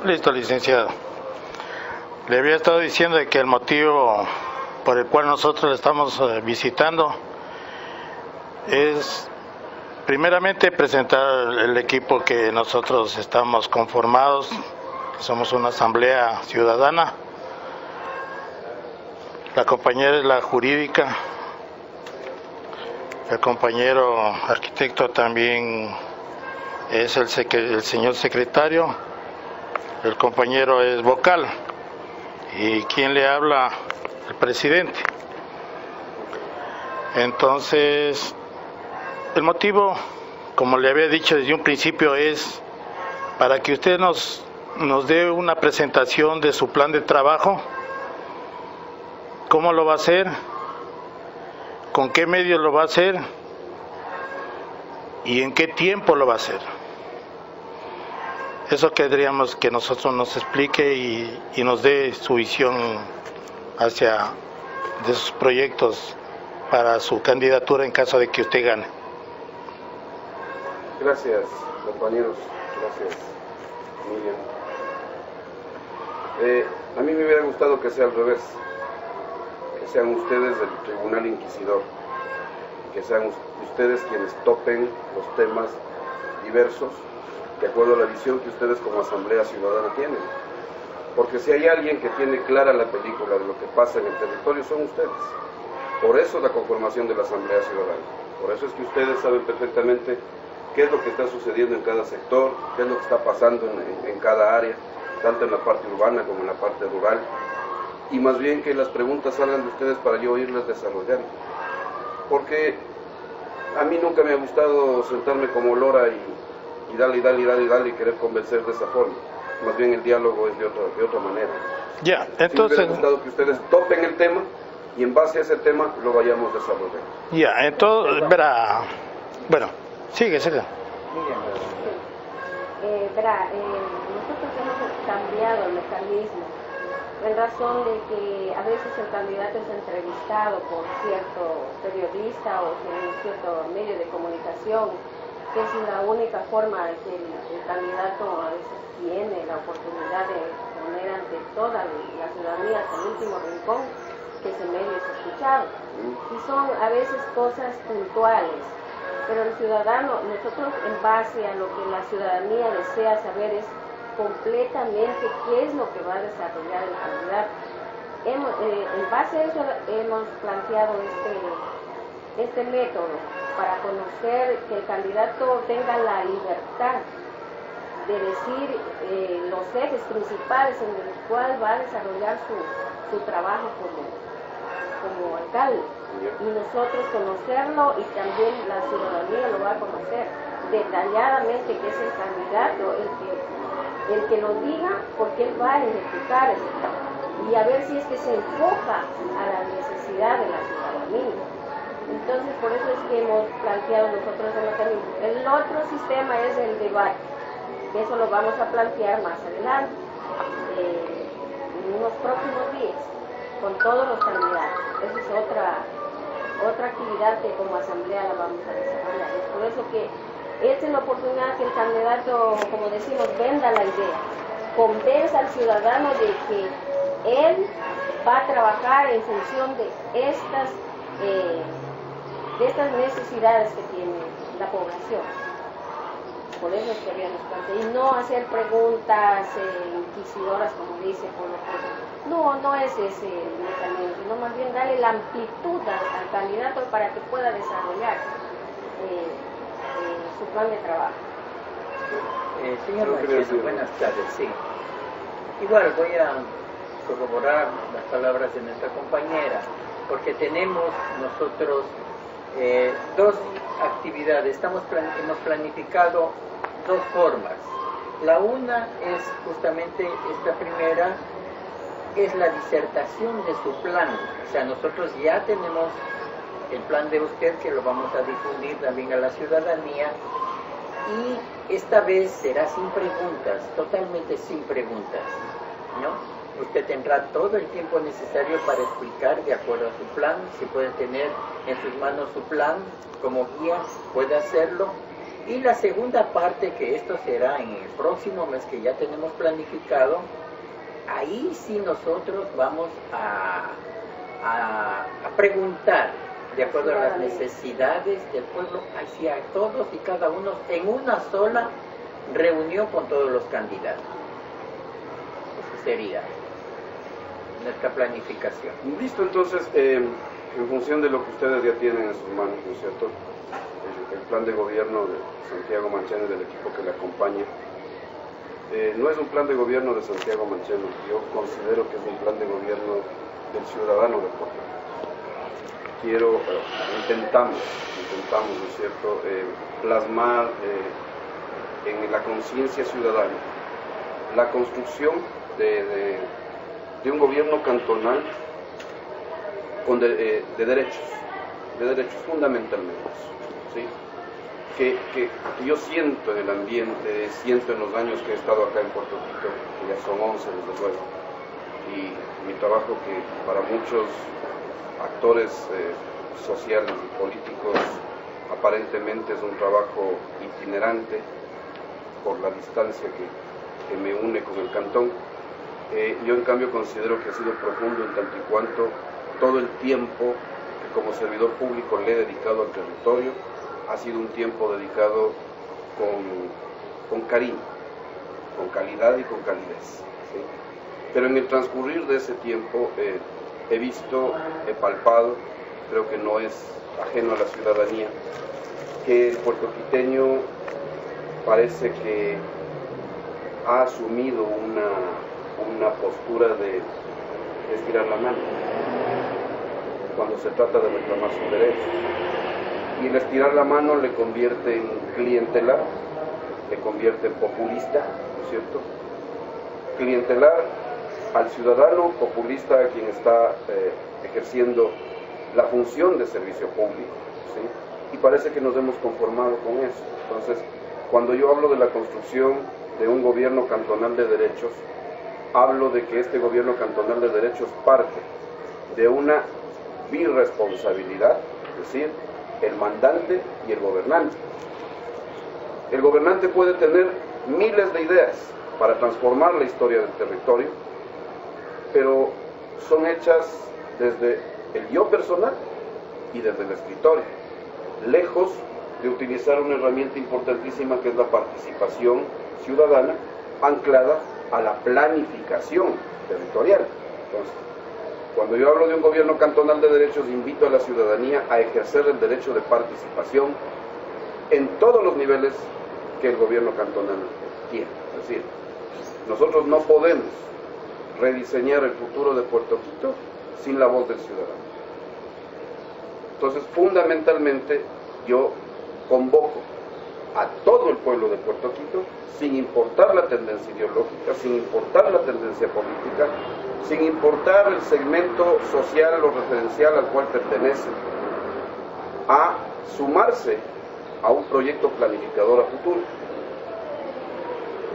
Listo, licenciado. Le había estado diciendo de que el motivo por el cual nosotros le estamos visitando es primeramente presentar el equipo que nosotros estamos conformados. Somos una asamblea ciudadana. La compañera es la jurídica. El compañero arquitecto también es el señor secretario. El compañero es vocal. ¿Y quién le habla? El presidente. Entonces, el motivo, como le había dicho desde un principio, es para que usted nos dé una presentación de su plan de trabajo. ¿Cómo lo va a hacer? ¿Con qué medios lo va a hacer? ¿Y en qué tiempo lo va a hacer? Eso querríamos que nosotros nos explique y nos dé su visión hacia de sus proyectos para su candidatura en caso de que usted gane. Gracias, compañeros. Gracias, Miriam. A mí me hubiera gustado que sea al revés, que sean ustedes del Tribunal Inquisidor, que sean ustedes quienes topen los temas diversos de acuerdo a la visión que ustedes como Asamblea Ciudadana tienen. Porque si hay alguien que tiene clara la película de lo que pasa en el territorio, son ustedes. Por eso la conformación de la Asamblea Ciudadana. Por eso es que ustedes saben perfectamente qué es lo que está sucediendo en cada sector, qué es lo que está pasando en cada área, tanto en la parte urbana como en la parte rural. Y más bien que las preguntas salgan de ustedes para yo irlas desarrollando. Porque a mí nunca me ha gustado sentarme como lora y dale y querer convencer de esa forma. Más bien el diálogo es de otra manera. Ya, entonces... Sí, me hubiera gustado que ustedes topen el tema y en base a ese tema lo vayamos desarrollando. Ya, entonces, verá... Bueno, sigue. Nosotros hemos cambiado el mecanismo en razón de que a veces el candidato es entrevistado por cierto periodista o en cierto medio de comunicación, que es la única forma que el candidato a veces tiene la oportunidad de poner ante toda la ciudadanía hasta el último rincón que ese medio es escuchado. Y son a veces cosas puntuales, pero el ciudadano, nosotros en base a lo que la ciudadanía desea saber es completamente qué es lo que va a desarrollar el candidato. En base a eso hemos planteado este método para conocer que el candidato tenga la libertad de decir los ejes principales en los cuales va a desarrollar su trabajo como alcalde. Y nosotros conocerlo y también la ciudadanía lo va a conocer detalladamente, que es el candidato el que lo diga, porque él va a ejecutar eso, y a ver si es que se enfoca a la necesidad de la ciudadanía. Entonces, por eso es que hemos planteado nosotros el mecanismo. El otro sistema es el debate, que eso lo vamos a plantear más adelante, en unos próximos días, con todos los candidatos. Esa es otra actividad que como asamblea la vamos a desarrollar. Es por eso que esta es la oportunidad que el candidato, como decimos, venda la idea, convenza al ciudadano de que él va a trabajar en función de estas necesidades que tiene la población. Por eso queríamos plantear, y no hacer preguntas inquisidoras, como dice, no es ese el mecanismo, sino más bien darle la amplitud al candidato para que pueda desarrollar su plan de trabajo. Señor Machado, buenas tardes. Sí. Igual voy a corroborar las palabras de nuestra compañera, porque tenemos nosotros dos actividades. Hemos planificado dos formas. La una es justamente esta primera, es la disertación de su plan. O sea, nosotros ya tenemos el plan de usted, que lo vamos a difundir también a la ciudadanía, y esta vez será sin preguntas, totalmente sin preguntas, ¿no? Usted tendrá todo el tiempo necesario para explicar de acuerdo a su plan. Si puede tener en sus manos su plan como guía, puede hacerlo, Y la segunda parte, que esto será en el próximo mes que ya tenemos planificado, ahí sí nosotros vamos a preguntar, de acuerdo a las necesidades del pueblo, hacia todos y cada uno en una sola reunión con todos los candidatos. Esa sería nuestra planificación. Listo, entonces, en función de lo que ustedes ya tienen en sus manos, ¿no es cierto? El plan de gobierno de Santiago Mancheno y del equipo que le acompaña, no es un plan de gobierno de Santiago Mancheno, yo considero que es un plan de gobierno del ciudadano de Puerto Rico. Intentamos, ¿no es cierto?, plasmar en la conciencia ciudadana la construcción de un gobierno cantonal de derechos fundamentalmente, ¿sí? Que yo siento en el ambiente, siento en los años que he estado acá en Puerto Rico, que ya son 11 desde luego, y mi trabajo, que para muchos actores sociales y políticos aparentemente es un trabajo itinerante por la distancia que me une con el cantón, yo en cambio considero que ha sido profundo en tanto y cuanto todo el tiempo que como servidor público le he dedicado al territorio ha sido un tiempo dedicado con cariño, con calidad y con calidez, ¿sí? Pero en el transcurrir de ese tiempo he visto, he palpado, creo que no es ajeno a la ciudadanía, que el puertorriqueño parece que ha asumido una postura de estirar la mano cuando se trata de reclamar sus derechos. Y el estirar la mano le convierte en clientelar, le convierte en populista, ¿no es cierto? Clientelar al ciudadano, populista a quien está ejerciendo la función de servicio público, ¿sí? Y parece que nos hemos conformado con eso. Entonces, cuando yo hablo de la construcción de un gobierno cantonal de derechos, hablo de que este gobierno cantonal de derechos parte de una birresponsabilidad, es decir, el mandante y el gobernante. El gobernante puede tener miles de ideas para transformar la historia del territorio, pero son hechas desde el yo personal y desde el escritorio, lejos de utilizar una herramienta importantísima que es la participación ciudadana anclada a la planificación territorial. Entonces, cuando yo hablo de un gobierno cantonal de derechos, invito a la ciudadanía a ejercer el derecho de participación en todos los niveles que el gobierno cantonal tiene. Es decir, nosotros no podemos rediseñar el futuro de Puerto Rico sin la voz del ciudadano. Entonces, fundamentalmente, yo convoco a todo el pueblo de Puerto Rico, sin importar la tendencia ideológica, sin importar la tendencia política, sin importar el segmento social o referencial al cual pertenece, a sumarse a un proyecto planificador a futuro.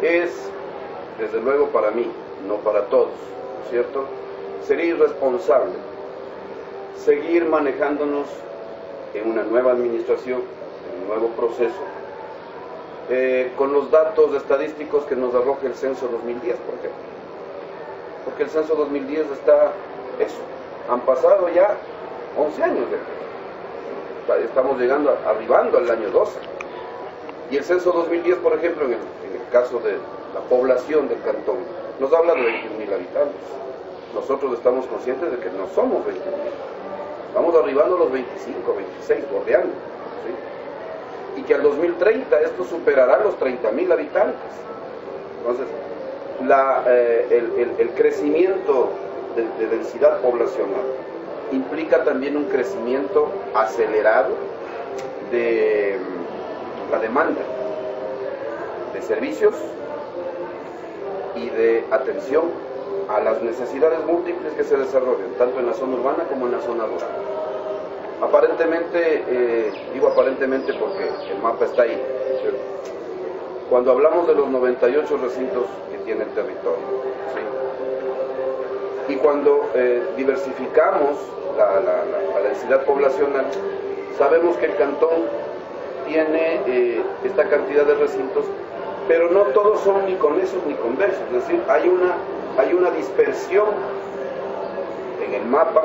Es, desde luego para mí, no para todos, ¿cierto? Sería irresponsable seguir manejándonos en una nueva administración, en un nuevo proceso, con los datos estadísticos que nos arroja el censo 2010, por ejemplo. Porque el censo 2010 han pasado ya 11 años, estamos arribando al año 12. Y el censo 2010, por ejemplo, en el caso de la población del cantón, nos habla de 21.000 habitantes. Nosotros estamos conscientes de que no somos 21.000. Vamos arribando a los 25, 26, bordeando, ¿sí? Y que al 2030 esto superará los 30.000 habitantes. Entonces, el crecimiento de densidad poblacional implica también un crecimiento acelerado de la demanda de servicios y de atención a las necesidades múltiples que se desarrollan, tanto en la zona urbana como en la zona rural. Aparentemente, digo aparentemente porque el mapa está ahí, ¿cierto? Cuando hablamos de los 98 recintos que tiene el territorio, ¿sí? Y cuando diversificamos la densidad poblacional, sabemos que el cantón tiene esta cantidad de recintos, pero no todos son ni conexos ni conversos, es decir, hay una dispersión en el mapa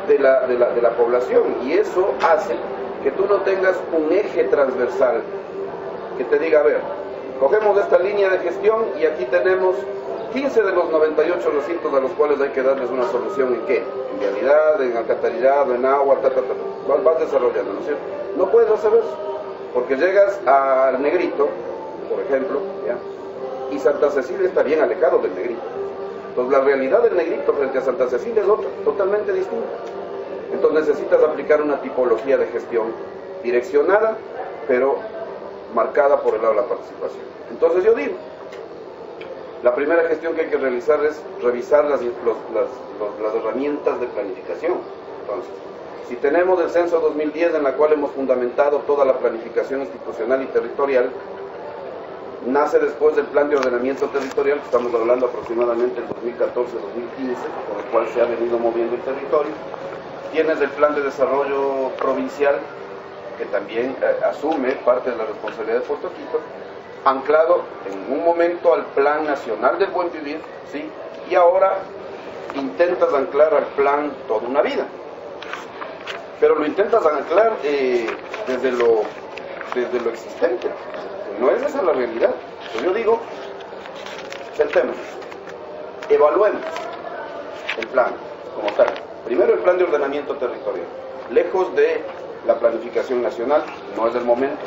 de la población, y eso hace que tú no tengas un eje transversal que te diga, a ver, cogemos esta línea de gestión y aquí tenemos 15 de los 98 recintos a los cuales hay que darles una solución. ¿En qué? En vialidad, en alcantarillado, en agua, vas desarrollando, ¿no es cierto? No puedes hacer eso, porque llegas al Negrito, por ejemplo, ¿ya? Y Santa Cecilia está bien alejado del Negrito. Entonces la realidad del Negrito frente a Santa Cecilia es otra, totalmente distinta. Entonces necesitas aplicar una tipología de gestión direccionada, pero marcada por el lado de la participación. Entonces yo digo, la primera gestión que hay que realizar es revisar las herramientas de planificación. Entonces, si tenemos el censo 2010 en la cual hemos fundamentado toda la planificación institucional y territorial, nace después del plan de ordenamiento territorial, que estamos hablando aproximadamente del 2014-2015, con el cual se ha venido moviendo el territorio. Tienes el plan de desarrollo provincial, que también asume parte de la responsabilidad de Puerto Quito, anclado en un momento al Plan Nacional del Buen Vivir, ¿sí? Y ahora intentas anclar al plan Toda una Vida, pero lo intentas anclar desde lo existente, no es esa la realidad. Entonces yo digo, sentémonos, evaluemos el plan como tal. Primero el plan de ordenamiento territorial, lejos de la planificación nacional, no es el momento,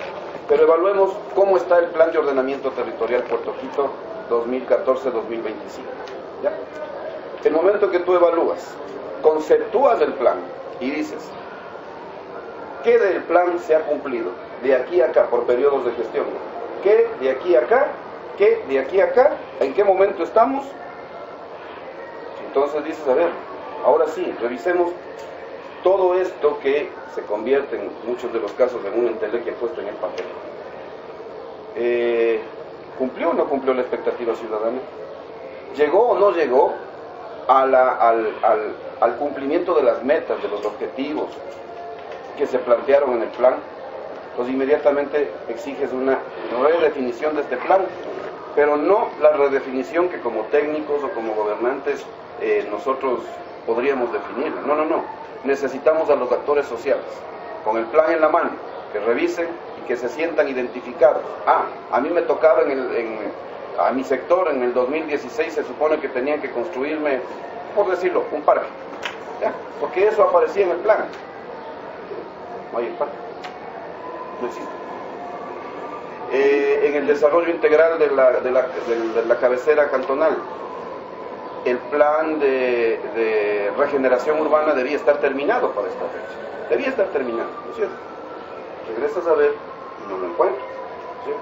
pero evaluemos cómo está el plan de ordenamiento territorial Puerto Quito 2014-2025. ¿Ya? El momento que tú evalúas, conceptúas el plan y dices, ¿qué del plan se ha cumplido de aquí a acá por periodos de gestión? ¿Qué de aquí a acá? ¿Qué de aquí a acá? ¿En qué momento estamos? Entonces dices, a ver, ahora sí, revisemos todo esto que se convierte en muchos de los casos en una entelequia puesta en el papel. ¿Cumplió o no cumplió la expectativa ciudadana? ¿Llegó o no llegó al cumplimiento de las metas, de los objetivos que se plantearon en el plan? Pues inmediatamente exiges una redefinición de este plan, pero no la redefinición que como técnicos o como gobernantes nosotros podríamos definir. No. Necesitamos a los actores sociales, con el plan en la mano, que revisen y que se sientan identificados. A mí me tocaba a mi sector en el 2016 se supone que tenían que construirme, por decirlo, un parque, ¿ya? Porque eso aparecía en el plan. No hay el parque, no existe. En el desarrollo integral de la cabecera cantonal, el plan de regeneración urbana debía estar terminado para esta fecha. Debía estar terminado, ¿no es cierto? Regresas a ver y no lo encuentras, ¿no es cierto?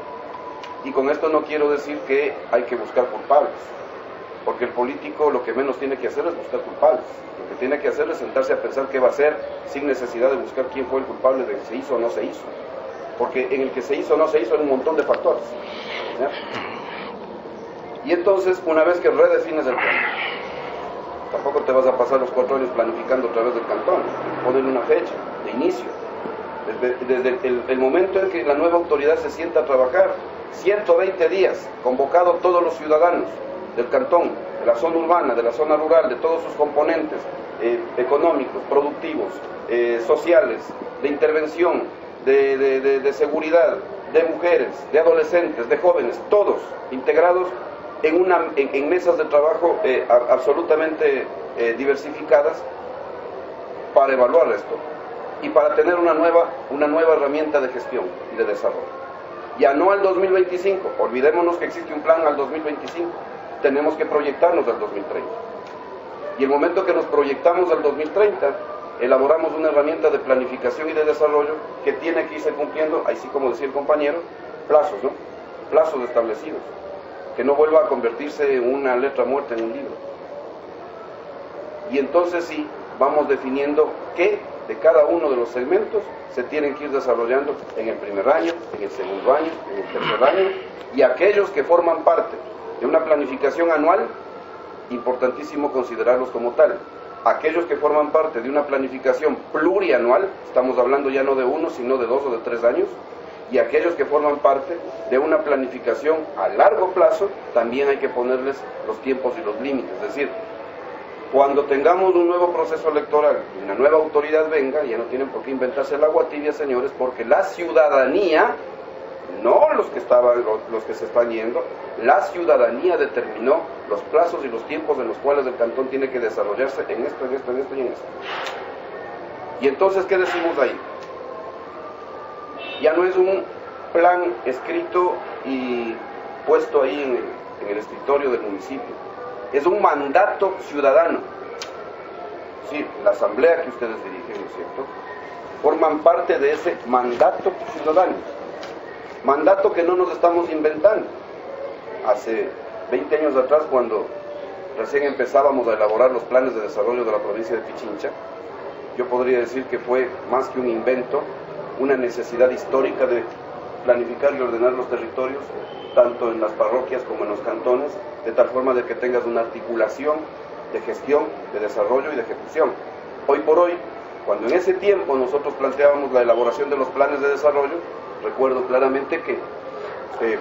Y con esto no quiero decir que hay que buscar culpables, porque el político lo que menos tiene que hacer es buscar culpables. Lo que tiene que hacer es sentarse a pensar qué va a hacer sin necesidad de buscar quién fue el culpable de que se hizo o no se hizo. Porque en el que se hizo o no se hizo hay un montón de factores, ¿ya? Y entonces, una vez que redefines el plan, tampoco te vas a pasar los 4 años planificando a través del cantón, ponen una fecha de inicio. Desde el momento en que la nueva autoridad se sienta a trabajar, 120 días, convocado a todos los ciudadanos del cantón, de la zona urbana, de la zona rural, de todos sus componentes económicos, productivos, sociales, de intervención, de seguridad, de mujeres, de adolescentes, de jóvenes, todos integrados en mesas de trabajo absolutamente diversificadas para evaluar esto y para tener una nueva herramienta de gestión y de desarrollo. Ya no al 2025, olvidémonos que existe un plan al 2025, tenemos que proyectarnos al 2030. Y el momento que nos proyectamos al 2030, elaboramos una herramienta de planificación y de desarrollo que tiene que irse cumpliendo, así como decía el compañero, plazos, ¿no? Plazos establecidos, que no vuelva a convertirse en una letra muerta en un libro. Y entonces sí, vamos definiendo qué de cada uno de los segmentos se tienen que ir desarrollando en el primer año, en el segundo año, en el tercer año, y aquellos que forman parte de una planificación anual, importantísimo considerarlos como tal. Aquellos que forman parte de una planificación plurianual, estamos hablando ya no de 1, sino de 2 o de 3 años, y aquellos que forman parte de una planificación a largo plazo, también hay que ponerles los tiempos y los límites. Es decir, cuando tengamos un nuevo proceso electoral y una nueva autoridad venga, ya no tienen por qué inventarse el agua tibia, señores, porque la ciudadanía, no los que se están yendo, la ciudadanía determinó los plazos y los tiempos en los cuales el cantón tiene que desarrollarse en esto, en esto, en esto y en esto. Y entonces, ¿qué decimos ahí? Ya no es un plan escrito y puesto ahí en el escritorio del municipio, es un mandato ciudadano. Sí, la asamblea que ustedes dirigen, ¿no es cierto?, forman parte de ese mandato ciudadano. Mandato que no nos estamos inventando. Hace 20 años atrás, cuando recién empezábamos a elaborar los planes de desarrollo de la provincia de Pichincha, yo podría decir que fue más que un invento, una necesidad histórica de planificar y ordenar los territorios, tanto en las parroquias como en los cantones, de tal forma de que tengas una articulación de gestión, de desarrollo y de ejecución. Hoy por hoy, cuando en ese tiempo nosotros planteábamos la elaboración de los planes de desarrollo, recuerdo claramente que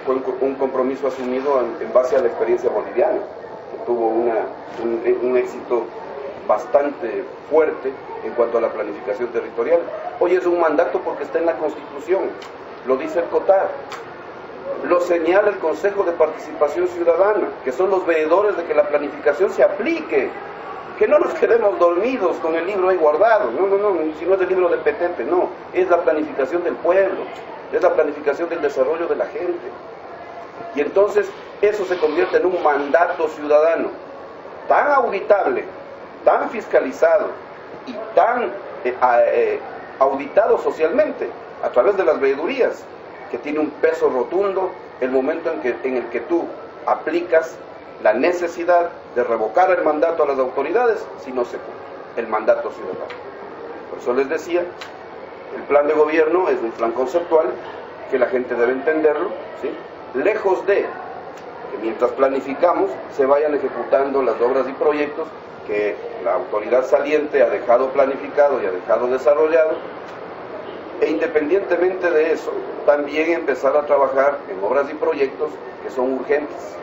fue un compromiso asumido en base a la experiencia boliviana, que tuvo un éxito bastante fuerte en cuanto a la planificación territorial. Hoy es un mandato porque está en la Constitución, lo dice el COTAR, lo señala el Consejo de Participación Ciudadana, que son los veedores de que la planificación se aplique, que no nos quedemos dormidos con el libro ahí guardado, no, si no es el libro de Petete, no, es la planificación del pueblo, es la planificación del desarrollo de la gente. Y entonces eso se convierte en un mandato ciudadano, tan auditable, tan fiscalizado y tan auditado socialmente a través de las veedurías, que tiene un peso rotundo el momento en el que tú aplicas la necesidad de revocar el mandato a las autoridades si no se cumple el mandato ciudadano. Por eso les decía, el plan de gobierno es un plan conceptual que la gente debe entenderlo, ¿sí?, lejos de que mientras planificamos se vayan ejecutando las obras y proyectos que la autoridad saliente ha dejado planificado y ha dejado desarrollado, e independientemente de eso, también empezar a trabajar en obras y proyectos que son urgentes.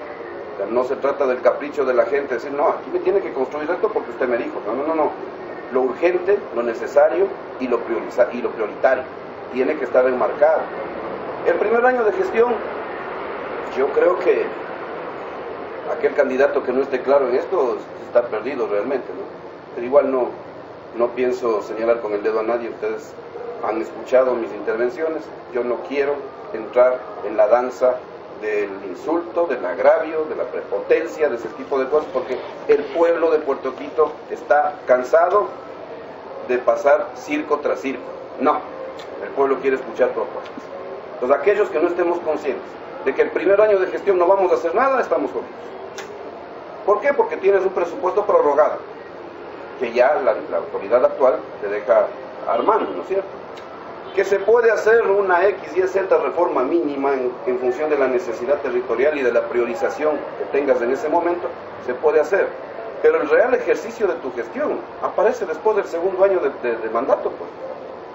O sea, no se trata del capricho de la gente, decir, no, aquí me tiene que construir esto porque usted me dijo. No. Lo urgente, lo necesario y lo prioritario tiene que estar enmarcado. El primer año de gestión, yo creo que aquel candidato que no esté claro en esto está perdido realmente, ¿no? Pero igual no pienso señalar con el dedo a nadie. Ustedes han escuchado mis intervenciones, yo no quiero entrar en la danza del insulto, del agravio, de la prepotencia, de ese tipo de cosas, porque el pueblo de Puerto Quito está cansado de pasar circo tras circo. No, el pueblo quiere escuchar propuestas. Entonces, aquellos que no estemos conscientes de que el primer año de gestión no vamos a hacer nada, estamos jodidos. ¿Por qué? Porque tienes un presupuesto prorrogado, que ya la autoridad actual te deja armando, ¿no es cierto? Que se puede hacer una X, Y, Z reforma mínima en función de la necesidad territorial y de la priorización que tengas en ese momento, se puede hacer. Pero el real ejercicio de tu gestión aparece después del segundo año de mandato, pues.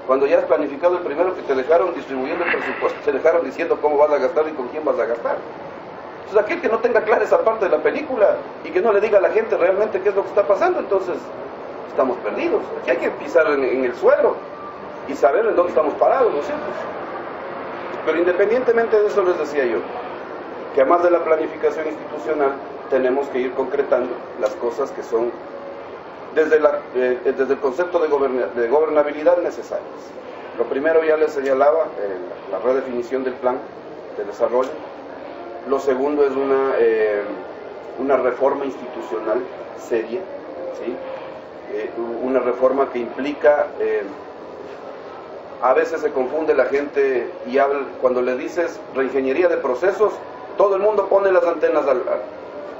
Cuando ya has planificado el primero, que te dejaron distribuyendo el presupuesto, te dejaron diciendo cómo vas a gastar y con quién vas a gastar. Entonces, aquel que no tenga clara esa parte de la película y que no le diga a la gente realmente qué es lo que está pasando, entonces estamos perdidos. Aquí hay que pisar en el suelo y saber en dónde estamos parados, ¿no es cierto? Pero independientemente de eso, les decía yo, que además de la planificación institucional, tenemos que ir concretando las cosas que son, desde el concepto de gobernabilidad, necesarias. Lo primero ya les señalaba, la redefinición del plan de desarrollo. Lo segundo es una reforma institucional seria, ¿sí? Una reforma que implica, a veces se confunde la gente y habla, cuando le dices reingeniería de procesos, todo el mundo pone las antenas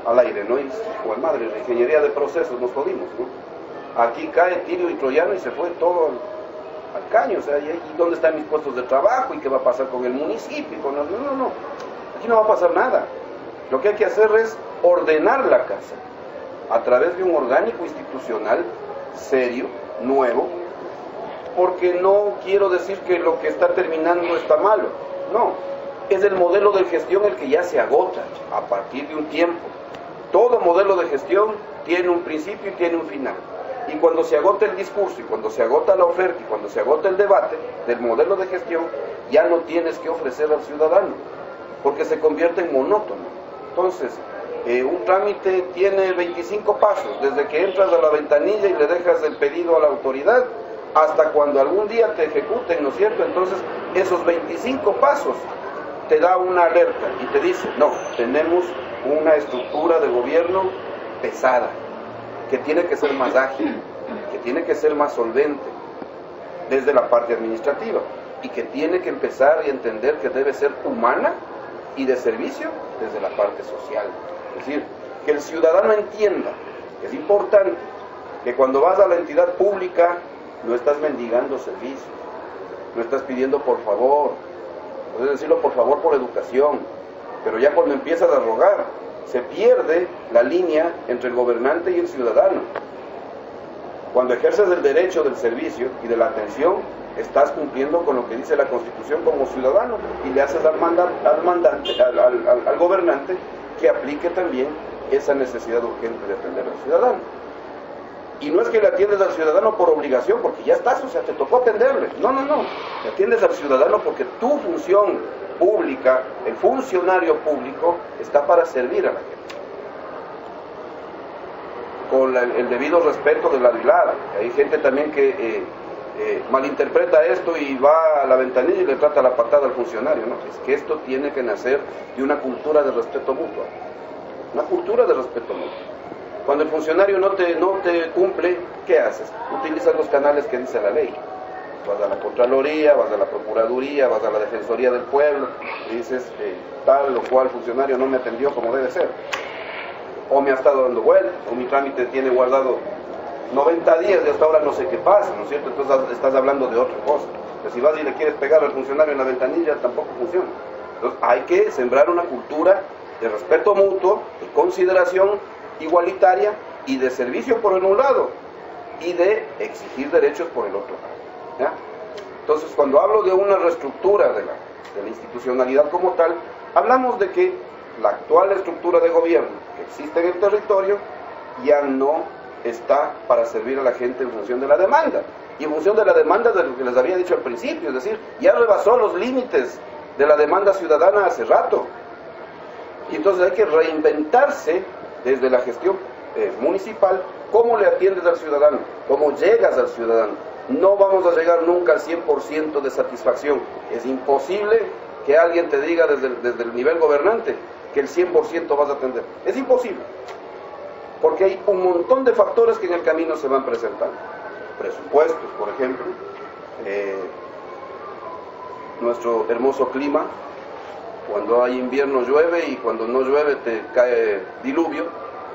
al aire, ¿no? Y dice, hijo de madre, reingeniería de procesos, nos jodimos, ¿no? Aquí cae Tirio y Troyano y se fue todo al caño. O sea, ¿y dónde están mis puestos de trabajo? ¿Y qué va a pasar con el municipio? No, aquí no va a pasar nada. Lo que hay que hacer es ordenar la casa a través de un orgánico institucional serio, nuevo, porque no quiero decir que lo que está terminando está malo, No, es el modelo de gestión el que ya se agota a partir de un tiempo. Todo modelo de gestión tiene un principio y tiene un final. Y cuando se agota el discurso, y cuando se agota la oferta, y cuando se agota el debate del modelo de gestión, ya no tienes que ofrecer al ciudadano, porque se convierte en monótono. Entonces, un trámite tiene 25 pasos, desde que entras a la ventanilla y le dejas el pedido a la autoridad, hasta cuando algún día te ejecuten, ¿no es cierto? Entonces, esos 25 pasos te da una alerta y te dice, no, tenemos una estructura de gobierno pesada, que tiene que ser más ágil, que tiene que ser más solvente desde la parte administrativa y que tiene que empezar y entender que debe ser humana y de servicio desde la parte social. Es decir, que el ciudadano entienda que es importante que cuando vas a la entidad pública no estás mendigando servicios, no estás pidiendo por favor, puedes decirlo por favor por educación, pero ya cuando empiezas a rogar, se pierde la línea entre el gobernante y el ciudadano. Cuando ejerces el derecho del servicio y de la atención, estás cumpliendo con lo que dice la Constitución como ciudadano y le haces al gobernante que aplique también esa necesidad urgente de atender al ciudadano. Y no es que le atiendes al ciudadano por obligación, porque ya estás, o sea, te tocó atenderle. No, le atiendes al ciudadano porque tu función pública, el funcionario público, está para servir a la gente. Con el debido respeto de la dilada. Hay gente también que malinterpreta esto y va a la ventanilla y le trata la patada al funcionario, ¿no? Es que esto tiene que nacer de una cultura de respeto mutuo. Una cultura de respeto mutuo. Cuando el funcionario no te cumple, ¿qué haces? Utilizas los canales que dice la ley. Vas a la Contraloría, vas a la Procuraduría, vas a la Defensoría del Pueblo, y dices, tal o cual funcionario no me atendió como debe ser. O me ha estado dando vueltas, o mi trámite tiene guardado 90 días y hasta ahora no sé qué pasa, ¿no es cierto? Entonces estás hablando de otra cosa. Pero si vas y le quieres pegar al funcionario en la ventanilla, tampoco funciona. Entonces hay que sembrar una cultura de respeto mutuo, de consideración igualitaria y de servicio por un lado y de exigir derechos por el otro lado, ¿ya? Entonces, cuando hablo de una reestructura de la institucionalidad como tal, hablamos de que la actual estructura de gobierno que existe en el territorio ya no está para servir a la gente en función de la demanda, y en función de la demanda de lo que les había dicho al principio, es decir, ya rebasó los límites de la demanda ciudadana hace rato, y entonces hay que reinventarse desde la gestión municipal, cómo le atiendes al ciudadano, cómo llegas al ciudadano. No vamos a llegar nunca al 100% de satisfacción. Es imposible que alguien te diga desde el nivel gobernante que el 100% vas a atender. Es imposible, porque hay un montón de factores que en el camino se van presentando. Presupuestos, por ejemplo, nuestro hermoso clima. Cuando hay invierno llueve y cuando no llueve te cae diluvio,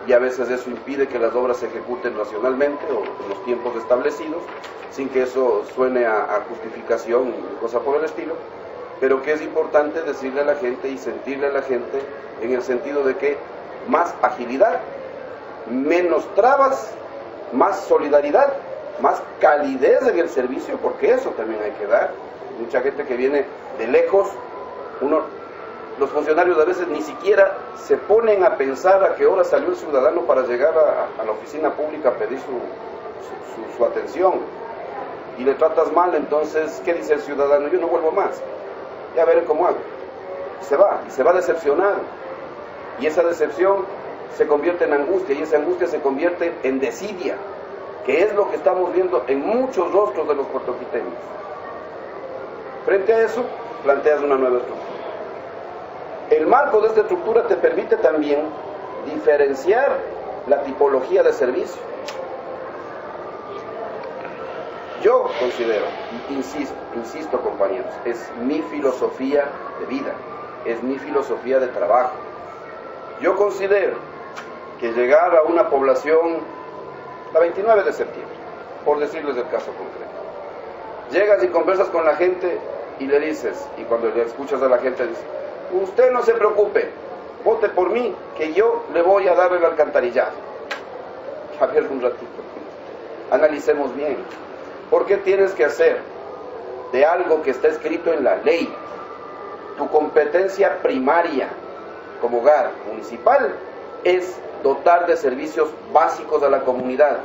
y a veces eso impide que las obras se ejecuten racionalmente o en los tiempos establecidos, sin que eso suene a justificación y cosa por el estilo, pero que es importante decirle a la gente y sentirle a la gente en el sentido de que más agilidad, menos trabas, más solidaridad, más calidez en el servicio, porque eso también hay que dar. Mucha gente que viene de lejos, los funcionarios a veces ni siquiera se ponen a pensar a qué hora salió el ciudadano para llegar a la oficina pública a pedir su atención, y le tratas mal. Entonces, ¿qué dice el ciudadano? Yo no vuelvo más, ya veré cómo hago. Y se va decepcionado, y esa decepción se convierte en angustia, y esa angustia se convierte en desidia, que es lo que estamos viendo en muchos rostros de los puertoquiteños. Frente a eso, planteas una nueva estructura. El marco de esta estructura te permite también diferenciar la tipología de servicio. Yo considero, insisto compañeros, es mi filosofía de vida, es mi filosofía de trabajo. Yo considero que llegar a una población, la 29 de septiembre, por decirles el caso concreto, llegas y conversas con la gente y le dices, y cuando le escuchas a la gente dices, usted no se preocupe, vote por mí, que yo le voy a dar el alcantarillado. A ver, un ratito, analicemos bien. ¿Por qué tienes que hacer de algo que está escrito en la ley tu competencia primaria como hogar municipal es dotar de servicios básicos a la comunidad.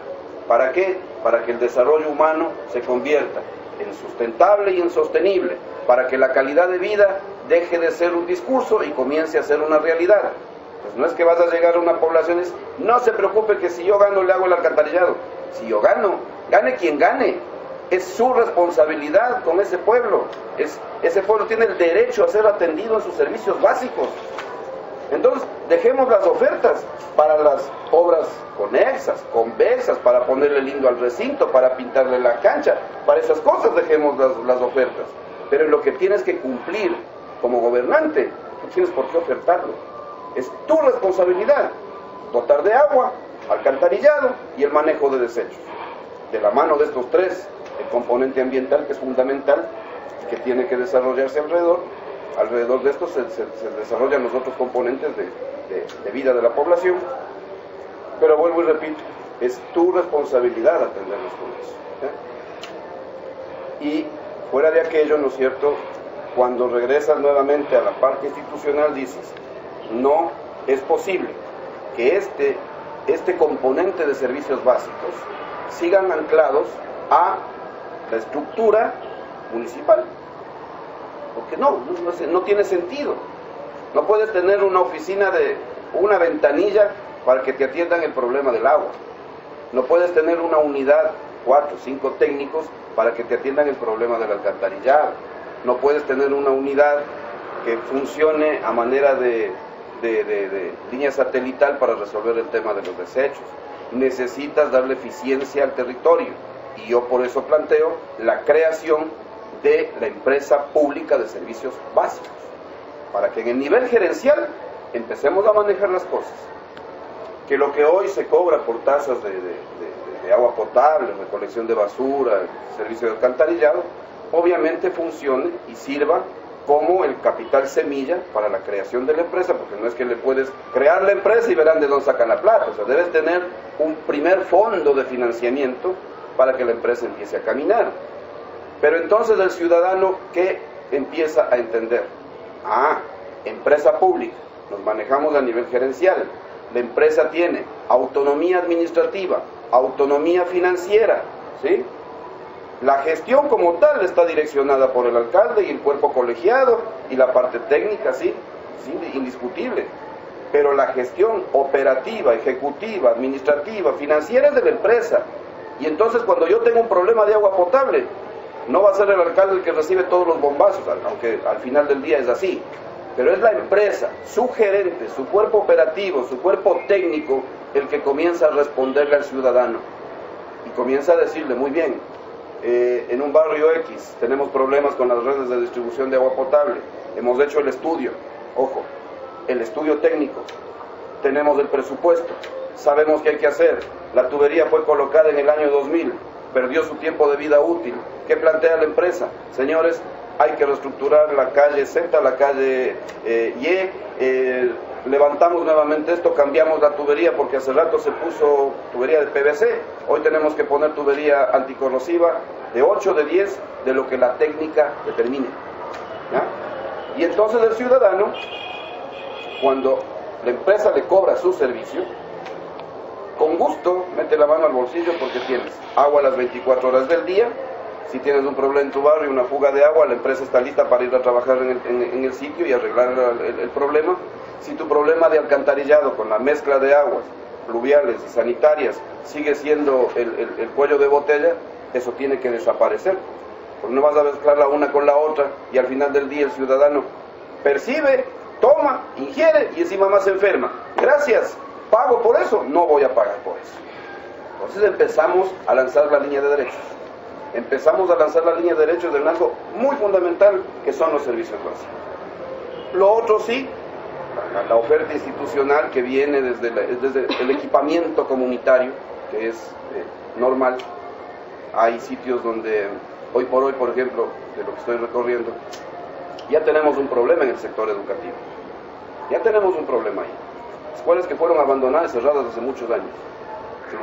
¿Para qué? Para que el desarrollo humano se convierta en sustentable y en sostenible, para que la calidad de vida deje de ser un discurso y comience a ser una realidad. Pues no es que vas a llegar a una población y dices, no se preocupe que si yo gano le hago el alcantarillado. Si yo gano, gane quien gane, es su responsabilidad con ese pueblo. Ese pueblo tiene el derecho a ser atendido en sus servicios básicos. Entonces, dejemos las ofertas para las obras conexas, convexas, para ponerle lindo al recinto, para pintarle la cancha. Para esas cosas dejemos las ofertas. Pero en lo que tienes que cumplir como gobernante, no tienes por qué ofertarlo. Es tu responsabilidad dotar de agua, alcantarillado y el manejo de desechos. De la mano de estos tres, el componente ambiental, que es fundamental, que tiene que desarrollarse alrededor de esto se desarrollan los otros componentes de vida de la población. Pero vuelvo y repito, es tu responsabilidad atenderlos con eso, ¿eh? Y fuera de aquello, ¿no es cierto?, cuando regresas nuevamente a la parte institucional dices, no es posible que este componente de servicios básicos sigan anclados a la estructura municipal, porque no tiene sentido. No puedes tener una oficina de una ventanilla para que te atiendan el problema del agua. No puedes tener una unidad, 4 o 5 técnicos para que te atiendan el problema del alcantarillado. No puedes tener una unidad que funcione a manera de línea satelital para resolver el tema de los desechos. Necesitas darle eficiencia al territorio, y yo por eso planteo la creación de la empresa pública de servicios básicos, para que en el nivel gerencial empecemos a manejar las cosas. Que lo que hoy se cobra por tasas de agua potable, recolección de basura, servicio de alcantarillado, obviamente funcione y sirva como el capital semilla para la creación de la empresa, porque no es que le puedes crear la empresa y verán de dónde sacan la plata. O sea, debes tener un primer fondo de financiamiento para que la empresa empiece a caminar. Pero entonces el ciudadano, ¿qué empieza a entender? Empresa pública, nos manejamos a nivel gerencial, la empresa tiene autonomía administrativa, autonomía financiera, ¿sí? La gestión como tal está direccionada por el alcalde y el cuerpo colegiado y la parte técnica, sí, indiscutible. Pero la gestión operativa, ejecutiva, administrativa, financiera es de la empresa. Y entonces cuando yo tengo un problema de agua potable, no va a ser el alcalde el que recibe todos los bombazos, aunque al final del día es así. Pero es la empresa, su gerente, su cuerpo operativo, su cuerpo técnico, el que comienza a responderle al ciudadano. Y comienza a decirle, muy bien, en un barrio X tenemos problemas con las redes de distribución de agua potable, hemos hecho el estudio, ojo, el estudio técnico, tenemos el presupuesto, sabemos qué hay que hacer, la tubería fue colocada en el año 2000, perdió su tiempo de vida útil. ¿Qué plantea la empresa? Señores, hay que reestructurar la calle Z, la calle Y, levantamos nuevamente esto, cambiamos la tubería porque hace rato se puso tubería de PVC, hoy tenemos que poner tubería anticorrosiva de 8, de 10, de lo que la técnica determine, ¿ya? Y entonces el ciudadano, cuando la empresa le cobra su servicio, con gusto mete la mano al bolsillo porque tienes agua las 24 horas del día. Si tienes un problema en tu barrio, una fuga de agua, la empresa está lista para ir a trabajar en el sitio y arreglar el problema. Si tu problema de alcantarillado con la mezcla de aguas pluviales y sanitarias sigue siendo el cuello de botella, eso tiene que desaparecer. Porque no vas a mezclar la una con la otra y al final del día el ciudadano percibe, toma, ingiere y encima más se enferma. Gracias, pago por eso, no voy a pagar por eso. Entonces empezamos a lanzar la línea de derechos. Empezamos a lanzar la línea de derechos del algo muy fundamental, que son los servicios básicos. Lo otro sí, la oferta institucional que viene desde el equipamiento comunitario, que es normal. Hay sitios donde, hoy por hoy, por ejemplo, de lo que estoy recorriendo, ya tenemos un problema en el sector educativo. Ya tenemos un problema ahí. Escuelas que fueron abandonadas, cerradas hace muchos años.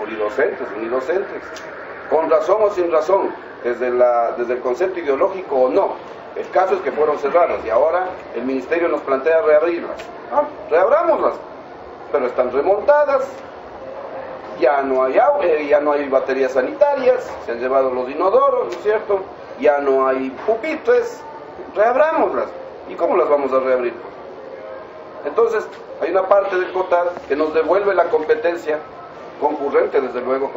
Unidocentes, con razón o sin razón, desde el concepto ideológico o no, El caso es que fueron cerradas y ahora el ministerio nos plantea reabrirlas. Reabrámoslas, pero están remontadas, ya no hay agua, ya no hay baterías sanitarias, se han llevado los inodoros, ¿no es cierto? Ya no hay pupitres, reabrámoslas. ¿Y cómo las vamos a reabrir? Entonces, hay una parte del COTAD que nos devuelve la competencia concurrente, desde luego,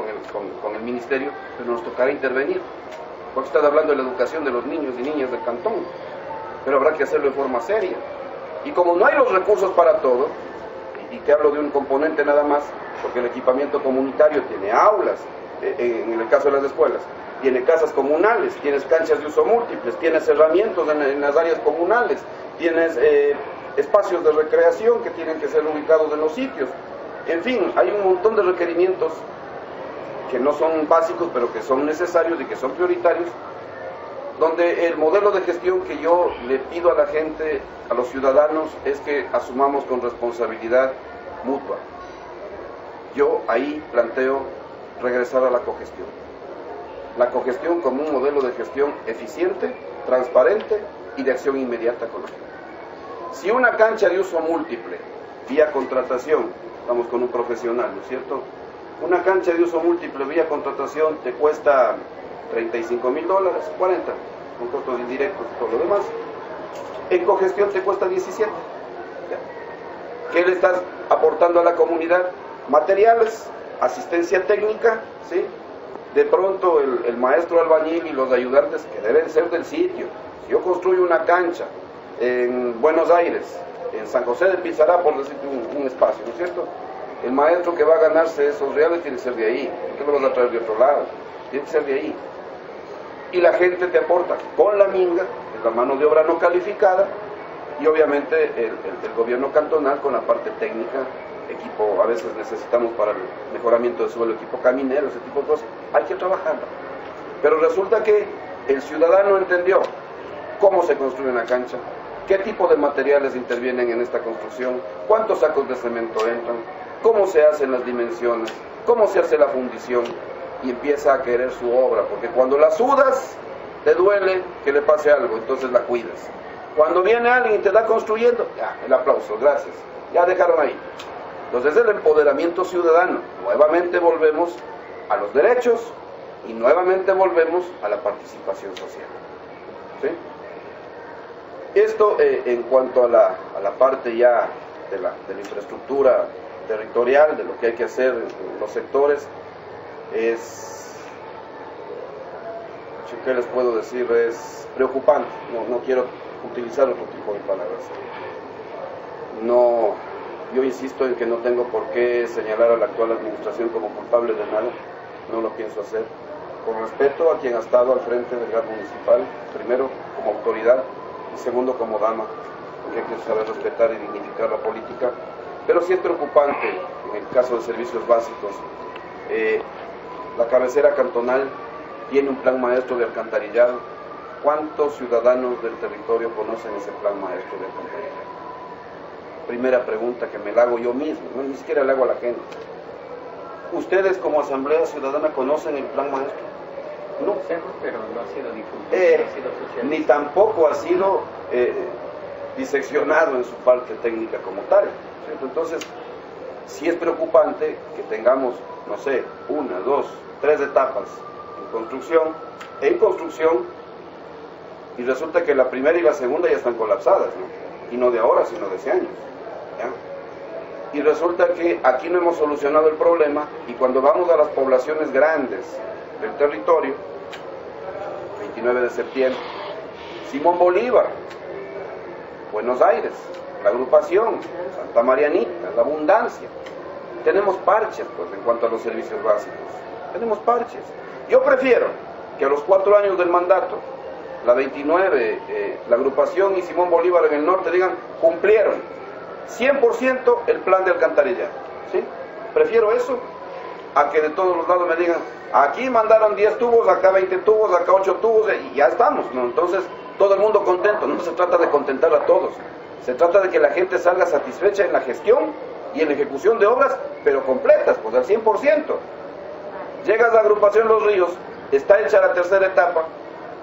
con el ministerio, pero nos tocará intervenir, porque estás hablando de la educación de los niños y niñas del cantón, pero habrá que hacerlo de forma seria. Y como no hay los recursos para todo, y te hablo de un componente nada más, porque el equipamiento comunitario tiene aulas, en el caso de las escuelas, tiene casas comunales, tienes canchas de uso múltiples, tienes cerramientos en las áreas comunales, tienes espacios de recreación que tienen que ser ubicados en los sitios. En fin, hay un montón de requerimientos que no son básicos, pero que son necesarios y que son prioritarios, donde el modelo de gestión que yo le pido a la gente, a los ciudadanos, es que asumamos con responsabilidad mutua. Yo ahí planteo regresar a la cogestión. La cogestión como un modelo de gestión eficiente, transparente y de acción inmediata con la gente. Si una cancha de uso múltiple, vía contratación, estamos con un profesional, ¿no es cierto? Una cancha de uso múltiple vía contratación te cuesta $35,000, 40, con costos indirectos y todo lo demás. En cogestión te cuesta 17. ¿Qué le estás aportando a la comunidad? Materiales, asistencia técnica, ¿sí? De pronto el maestro albañil y los ayudantes que deben ser del sitio. Si yo construyo una cancha en Buenos Aires, en San José de Pizarra, por decirte un espacio, ¿no es cierto? El maestro que va a ganarse esos reales tiene que ser de ahí. ¿Por qué lo vas a traer de otro lado? Tiene que ser de ahí. Y la gente te aporta con la minga, que es la mano de obra no calificada, y obviamente el gobierno cantonal con la parte técnica, equipo, a veces necesitamos para el mejoramiento del suelo, equipo caminero, ese tipo de cosas, hay que trabajarlo. Pero resulta que el ciudadano entendió cómo se construye una cancha, qué tipo de materiales intervienen en esta construcción, cuántos sacos de cemento entran, cómo se hacen las dimensiones, cómo se hace la fundición, y empieza a querer su obra, porque cuando la sudas, te duele que le pase algo, entonces la cuidas. Cuando viene alguien y te está construyendo, ya, el aplauso, gracias, ya dejaron ahí. Entonces el empoderamiento ciudadano, nuevamente volvemos a los derechos y nuevamente volvemos a la participación social. ¿Sí? Esto en cuanto a la parte ya de la infraestructura territorial, de lo que hay que hacer en los sectores, ¿qué les puedo decir? Es preocupante, no quiero utilizar otro tipo de palabras. Yo insisto en que no tengo por qué señalar a la actual administración como culpable de nada, no lo pienso hacer, con respeto a quien ha estado al frente del GAT municipal, primero como autoridad y segundo como dama, porque hay que saber respetar y dignificar la política, pero sí es preocupante en el caso de servicios básicos. La cabecera cantonal tiene un plan maestro de alcantarillado. ¿Cuántos ciudadanos del territorio conocen ese plan maestro de alcantarillado? Primera pregunta que me la hago yo mismo, no, ni siquiera la hago a la gente. ¿Ustedes como Asamblea Ciudadana conocen el plan maestro? No. Pero no ha sido difundido, no ha sido socializado. Ni tampoco ha sido diseccionado en su parte técnica como tal, ¿cierto? Entonces, sí es preocupante que tengamos, no sé, 1, 2, 3 etapas en construcción, y resulta que la primera y la segunda ya están colapsadas, ¿no? Y no de ahora, sino de hace años, ¿ya? Y resulta que aquí no hemos solucionado el problema, y cuando vamos a las poblaciones grandes del territorio, 29 de septiembre, Simón Bolívar, Buenos Aires, la agrupación, Santa Marianita, la Abundancia, tenemos parches, pues, en cuanto a los servicios básicos, tenemos parches. Yo prefiero que a los 4 años del mandato, la 29, la agrupación y Simón Bolívar en el norte digan, cumplieron 100% el plan de alcantarillado, ¿sí? Prefiero eso a que de todos los lados me digan, aquí mandaron 10 tubos, acá 20 tubos, acá 8 tubos, y ya estamos, ¿no? Entonces, todo el mundo contento. No se trata de contentar a todos, se trata de que la gente salga satisfecha en la gestión y en la ejecución de obras, pero completas, pues al 100%. Llegas a la agrupación Los Ríos, está hecha la tercera etapa,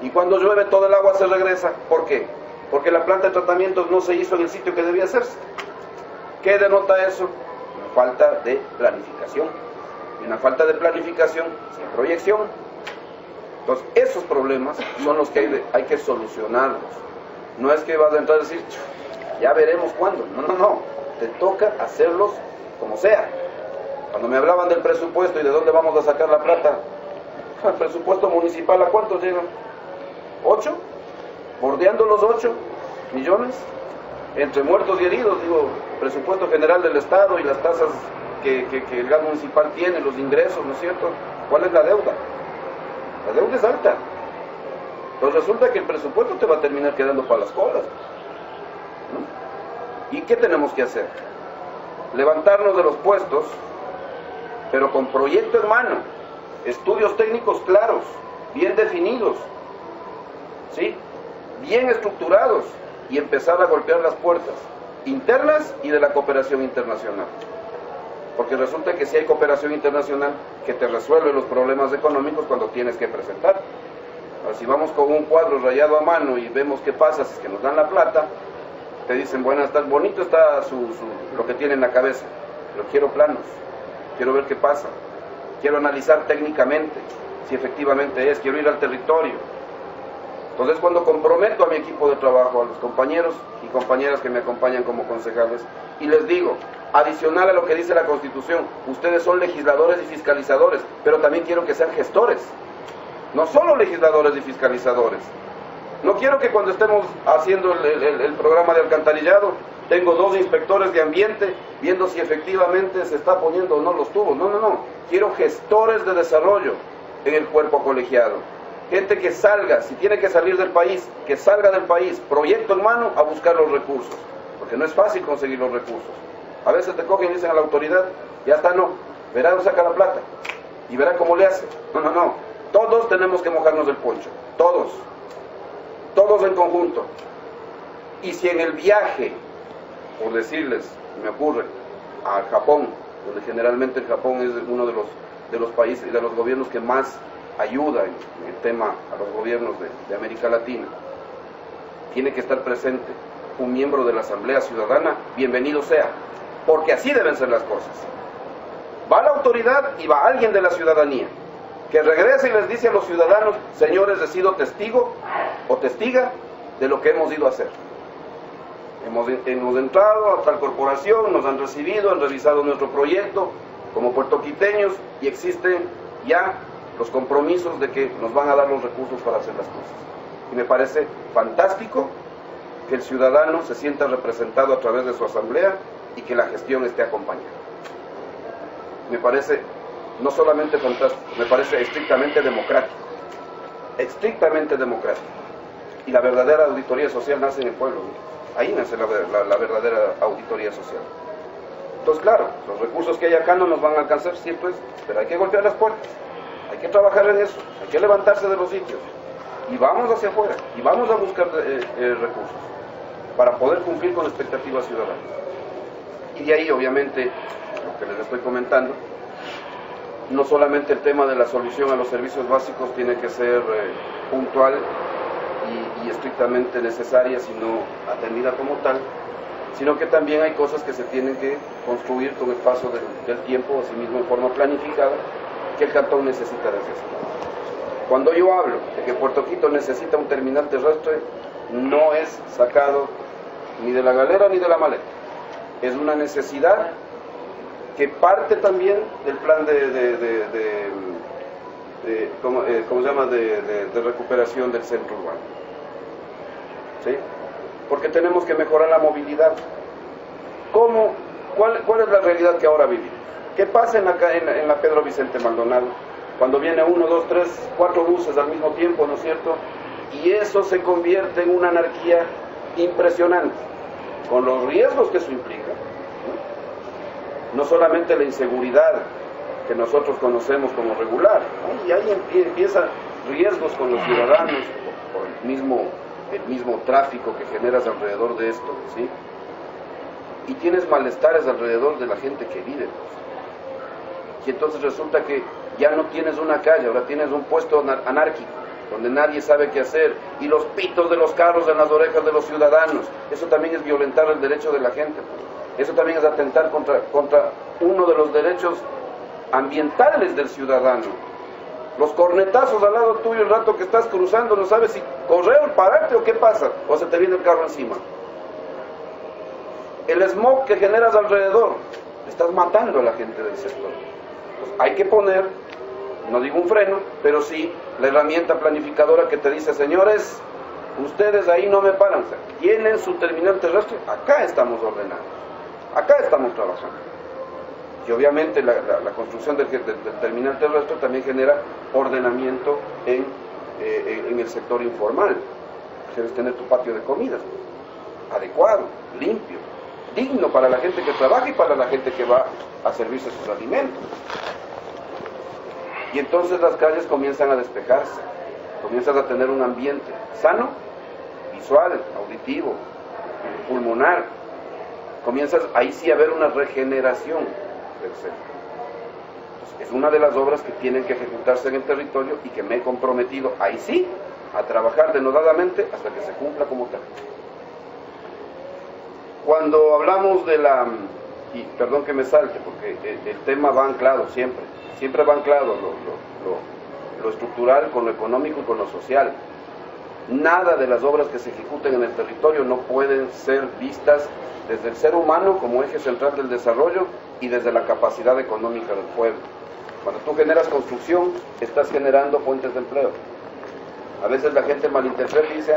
Y cuando llueve todo el agua se regresa. ¿Por qué? Porque la planta de tratamiento no se hizo en el sitio que debía hacerse. ¿Qué denota eso? Una falta de planificación. Y una falta de planificación sin proyección. Entonces, esos problemas son los que hay que solucionarlos. No es que vas a entrar a decir, ya veremos cuándo. No, no, no. Te toca hacerlos como sea. Cuando me hablaban del presupuesto y de dónde vamos a sacar la plata, el presupuesto municipal, ¿a cuántos llegan? ¿8? ¿Bordeando los 8 millones? Entre muertos y heridos, digo, presupuesto general del Estado y las tasas que el gas municipal tiene, los ingresos, ¿no es cierto? ¿Cuál es la deuda? La deuda es alta. Entonces resulta que el presupuesto te va a terminar quedando para las colas, ¿no? ¿Y qué tenemos que hacer? Levantarnos de los puestos, pero con proyecto en mano, estudios técnicos claros, bien definidos, ¿sí? Bien estructurados, y empezar a golpear las puertas internas y de la cooperación internacional. Porque resulta que si hay cooperación internacional que te resuelve los problemas económicos cuando tienes que presentar. Ahora, si vamos con un cuadro rayado a mano y vemos qué pasa si es que nos dan la plata, te dicen, bueno, está bonito está lo que tiene en la cabeza, pero quiero planos, quiero ver qué pasa, quiero analizar técnicamente si efectivamente es, quiero ir al territorio. Entonces, cuando comprometo a mi equipo de trabajo, a los compañeros y compañeras que me acompañan como concejales, y les digo, adicional a lo que dice la Constitución, ustedes son legisladores y fiscalizadores, pero también quiero que sean gestores, no solo legisladores y fiscalizadores. No quiero que cuando estemos haciendo el programa de alcantarillado, tengo 2 inspectores de ambiente viendo si efectivamente se está poniendo o no los tubos. No, no, no. Quiero gestores de desarrollo en el cuerpo colegiado. Gente que salga, si tiene que salir del país, que salga del país, proyecto en mano, a buscar los recursos. Porque no es fácil conseguir los recursos. A veces te cogen y dicen a la autoridad, ya está, no, verá dónde saca la plata. Y verá cómo le hace. No, no, no. Todos tenemos que mojarnos del poncho. Todos. Todos en conjunto. Y si en el viaje, por decirles, me ocurre, a Japón, donde generalmente el Japón es uno de los países y de los gobiernos que más ayuda en el tema a los gobiernos de América Latina, tiene que estar presente un miembro de la Asamblea Ciudadana, bienvenido sea, porque así deben ser las cosas. Va la autoridad y va alguien de la ciudadanía, que regrese y les dice a los ciudadanos, señores, he sido testigo o testiga de lo que hemos ido a hacer. Hemos entrado a tal corporación, nos han recibido, han revisado nuestro proyecto como puertoquiteños y existen ya los compromisos de que nos van a dar los recursos para hacer las cosas. Y me parece fantástico que el ciudadano se sienta representado a través de su asamblea y que la gestión esté acompañada. Me parece no solamente fantástico, me parece estrictamente democrático. Estrictamente democrático. Y la verdadera auditoría social nace en el pueblo, ¿no? Ahí nace la verdadera auditoría social. Entonces, claro, los recursos que hay acá no nos van a alcanzar, cierto es, pero hay que golpear las puertas, hay que trabajar en eso, hay que levantarse de los sitios, y vamos hacia afuera, y vamos a buscar recursos, para poder cumplir con expectativas ciudadanas. Y de ahí, obviamente, lo que les estoy comentando, no solamente el tema de la solución a los servicios básicos tiene que ser puntual, y estrictamente necesaria, sino atendida como tal, sino que también hay cosas que se tienen que construir con el paso del tiempo, asimismo en forma planificada, que el cantón necesita desde eso. Cuando yo hablo de que Puerto Quito necesita un terminal terrestre, no es sacado ni de la galera ni de la maleta. Es una necesidad que parte también del plan de recuperación del centro urbano. ¿Sí? Porque tenemos que mejorar la movilidad. ¿Cómo? ¿Cuál es la realidad que ahora vivimos? ¿Qué pasa en la Pedro Vicente Maldonado? Cuando viene 1, 2, 3, 4 buses al mismo tiempo, ¿no es cierto? Y eso se convierte en una anarquía impresionante, con los riesgos que eso implica. No solamente la inseguridad que nosotros conocemos como regular, ¿no? Y ahí empiezan riesgos con los ciudadanos por el mismo tráfico que generas alrededor de esto, ¿sí? Y tienes malestares alrededor de la gente que vive, pues. Y entonces resulta que ya no tienes una calle, ahora tienes un puesto anárquico, donde nadie sabe qué hacer, y los pitos de los carros en las orejas de los ciudadanos. Eso también es violentar el derecho de la gente. Eso también es atentar contra uno de los derechos ambientales del ciudadano. Los cornetazos al lado tuyo el rato que estás cruzando, no sabes si correr o pararte o qué pasa, o se te viene el carro encima. El smog que generas alrededor, estás matando a la gente del sector. Entonces, hay que poner, no digo un freno, pero sí la herramienta planificadora que te dice, señores, ustedes ahí no me paran, o sea, tienen su terminal terrestre, acá estamos ordenados, acá estamos trabajando. Y obviamente la construcción del terminal terrestre también genera ordenamiento en el sector informal. Quieres tener tu patio de comidas adecuado, limpio, digno para la gente que trabaja y para la gente que va a servirse sus alimentos. Y entonces las calles comienzan a despejarse, comienzas a tener un ambiente sano, visual, auditivo, pulmonar. Comienzas ahí sí a ver una regeneración del centro. Entonces, es una de las obras que tienen que ejecutarse en el territorio y que me he comprometido ahí sí a trabajar denodadamente hasta que se cumpla como tal. Cuando hablamos de la, y perdón que me salte porque el tema va anclado siempre va anclado lo estructural con lo económico y con lo social. Nada de las obras que se ejecuten en el territorio no pueden ser vistas desde el ser humano como eje central del desarrollo y desde la capacidad económica del pueblo. Cuando tú generas construcción, estás generando fuentes de empleo. A veces la gente malinterpreta y dice,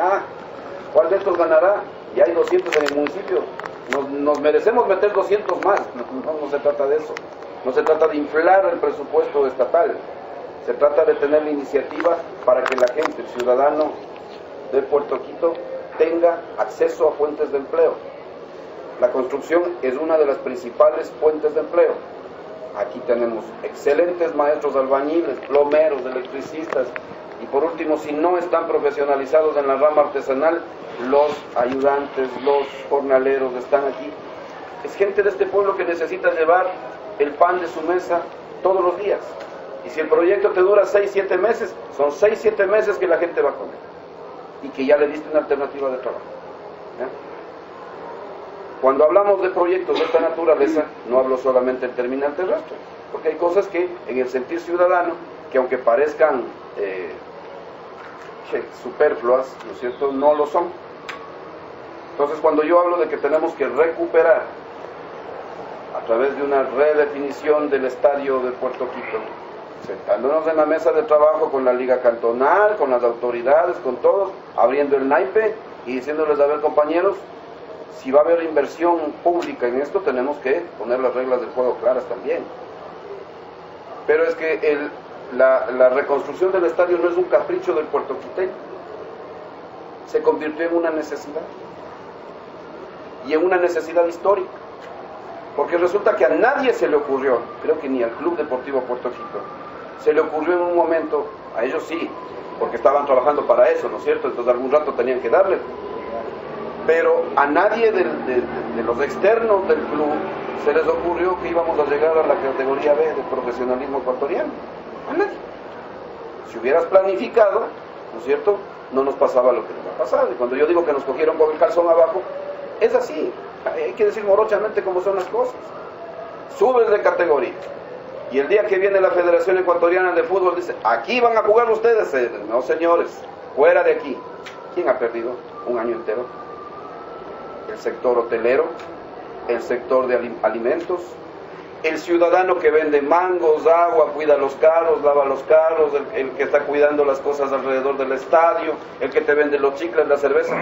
¿cuál de estos ganará? Y hay 200 en el municipio, nos merecemos meter 200 más. No se trata de eso. No se trata de inflar el presupuesto estatal. Se trata de tener la iniciativa para que la gente, el ciudadano de Puerto Quito, tenga acceso a fuentes de empleo. La construcción es una de las principales fuentes de empleo. Aquí tenemos excelentes maestros albañiles, plomeros, electricistas, y por último, si no están profesionalizados en la rama artesanal, los ayudantes, los jornaleros están aquí. Es gente de este pueblo que necesita llevar el pan de su mesa todos los días. Y si el proyecto te dura 6-7 meses, son 6-7 meses que la gente va a comer. Y que ya le diste una alternativa de trabajo. ¿Ya? Cuando hablamos de proyectos de esta naturaleza, no hablo solamente del terminal terrestre, porque hay cosas que en el sentir ciudadano, que aunque parezcan superfluas, ¿no es cierto?, no lo son. Entonces, cuando yo hablo de que tenemos que recuperar a través de una redefinición del estadio de Puerto Quito, sentándonos en la mesa de trabajo con la liga cantonal, con las autoridades, con todos, abriendo el naipe y diciéndoles, a ver, compañeros, si va a haber inversión pública en esto, tenemos que poner las reglas del juego claras también. Pero es que la reconstrucción del estadio no es un capricho del puertoquiteño, se convirtió en una necesidad, y en una necesidad histórica, porque resulta que a nadie se le ocurrió, creo que ni al Club Deportivo Puerto Quito, se le ocurrió en un momento, a ellos sí, porque estaban trabajando para eso, ¿no es cierto?, entonces algún rato tenían que darle, pero a nadie de los externos del club se les ocurrió que íbamos a llegar a la categoría B del profesionalismo ecuatoriano. A nadie. Si hubieras planificado, ¿no es cierto?, no nos pasaba lo que nos ha pasado. Y cuando yo digo que nos cogieron con el calzón abajo, es así. Hay que decir morochamente cómo son las cosas. Subes de categoría. Y el día que viene la Federación Ecuatoriana de Fútbol dice, aquí van a jugar ustedes. No, señores, fuera de aquí. ¿Quién ha perdido un año entero? El sector hotelero, el sector de alimentos, el ciudadano que vende mangos, agua, cuida los carros, lava los carros, el que está cuidando las cosas alrededor del estadio, el que te vende los chicles, la cerveza.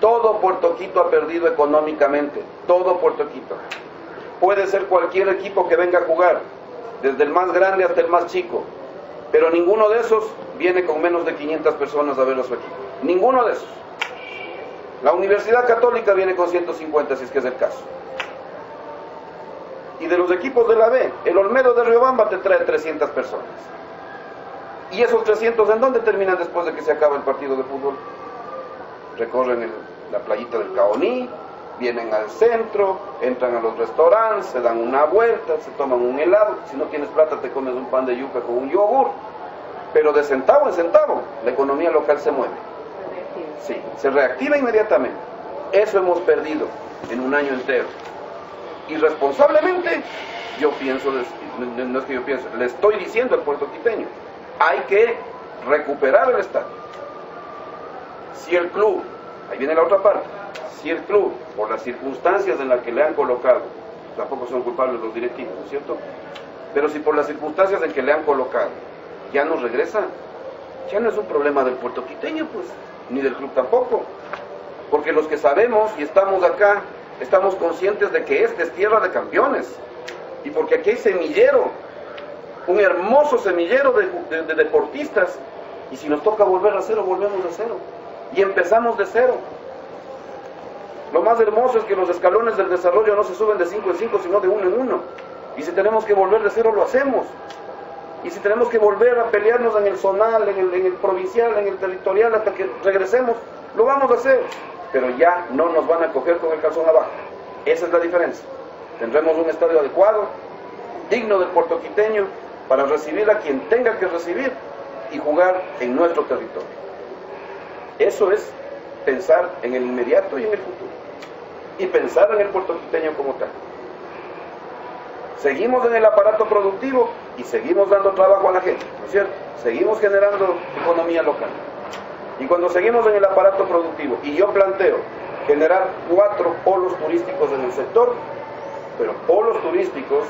Todo Puerto Quito ha perdido económicamente, todo Puerto Quito. Puede ser cualquier equipo que venga a jugar, desde el más grande hasta el más chico, pero ninguno de esos viene con menos de 500 personas a ver a su equipo. Ninguno de esos. La Universidad Católica viene con 150, si es que es el caso. Y de los equipos de la B, el Olmedo de Riobamba te trae 300 personas. ¿Y esos 300 en dónde terminan después de que se acaba el partido de fútbol? Recorren la playita del Caoní, vienen al centro, entran a los restaurantes, se dan una vuelta, se toman un helado. Si no tienes plata te comes un pan de yuca con un yogur. pero de centavo en centavo, la economía local se mueve. Sí, se reactiva inmediatamente. Eso hemos perdido en un año entero. Irresponsablemente, yo pienso, no es que yo pienso, le estoy diciendo al puertoquiteño, hay que recuperar el estadio. Si el club, ahí viene la otra parte, si el club, por las circunstancias en las que le han colocado, tampoco son culpables los directivos, ¿no es cierto? Pero si por las circunstancias en que le han colocado ya no regresa, ya no es un problema del puertoquiteño, pues, ni del club tampoco. Porque los que sabemos y estamos acá, estamos conscientes de que esta es tierra de campeones. Y porque aquí hay semillero, un hermoso semillero de deportistas. Y si nos toca volver a cero, volvemos de cero. Y empezamos de cero. Lo más hermoso es que los escalones del desarrollo no se suben de 5 en 5, sino de 1 en 1. Y si tenemos que volver de cero, lo hacemos. Y si tenemos que volver a pelearnos en el zonal, en el provincial, en el territorial, hasta que regresemos, lo vamos a hacer. Pero ya no nos van a coger con el calzón abajo. Esa es la diferencia. Tendremos un estadio adecuado, digno del puertoquiteño, para recibir a quien tenga que recibir y jugar en nuestro territorio. Eso es pensar en el inmediato y en el futuro. Y pensar en el puertoquiteño como tal. Seguimos en el aparato productivo y seguimos dando trabajo a la gente, ¿no es cierto? Seguimos generando economía local. Y cuando seguimos en el aparato productivo, y yo planteo generar 4 polos turísticos en el sector, pero polos turísticos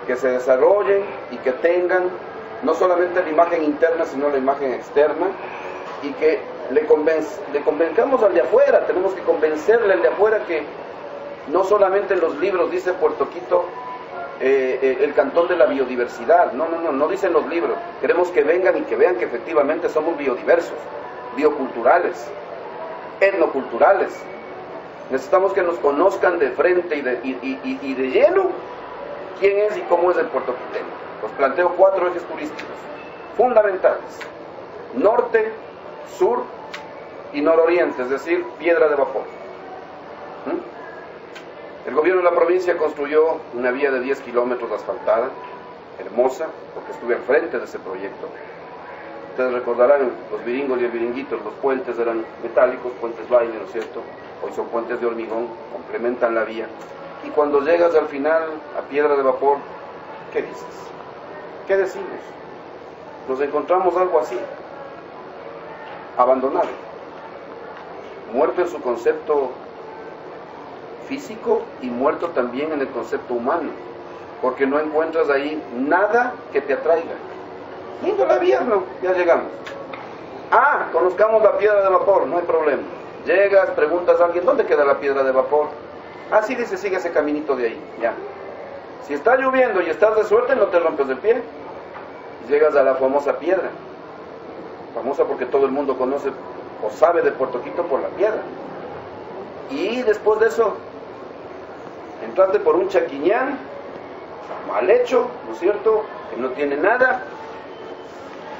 que se desarrollen y que tengan no solamente la imagen interna, sino la imagen externa, y que le convenzcamos al de afuera. Tenemos que convencerle al de afuera que no solamente en los libros dice Puerto Quito el cantón de la biodiversidad, no dicen los libros. Queremos que vengan y que vean que efectivamente somos biodiversos, bioculturales, etnoculturales. Necesitamos que nos conozcan de frente y de lleno quién es y cómo es el puertoquiteño. Os planteo 4 ejes turísticos fundamentales: norte, sur y nororiente, es decir, piedra de vapor. El gobierno de la provincia construyó una vía de 10 kilómetros asfaltada, hermosa, porque estuve al frente de ese proyecto. Ustedes recordarán, los viringos y el viringuitos, los puentes eran metálicos, puentes baile, ¿no es cierto? Hoy son puentes de hormigón, complementan la vía. Y cuando llegas al final, a piedra de vapor, ¿qué dices? ¿Qué decimos? Nos encontramos algo así, abandonado, muerto en su concepto físico y muerto también en el concepto humano, porque no encuentras ahí nada que te atraiga. Lindo la vía, no, ya llegamos. Conozcamos la piedra de vapor, no hay problema. Llegas, preguntas a alguien, ¿dónde queda la piedra de vapor? Sí, dice, sigue ese caminito de ahí, ya. Si está lloviendo y estás de suerte, no te rompes el pie. Llegas a la famosa piedra, famosa porque todo el mundo conoce o sabe de Puerto Quito por la piedra. Y después de eso, entraste por un chaquiñán mal hecho, ¿no es cierto?, que no tiene nada.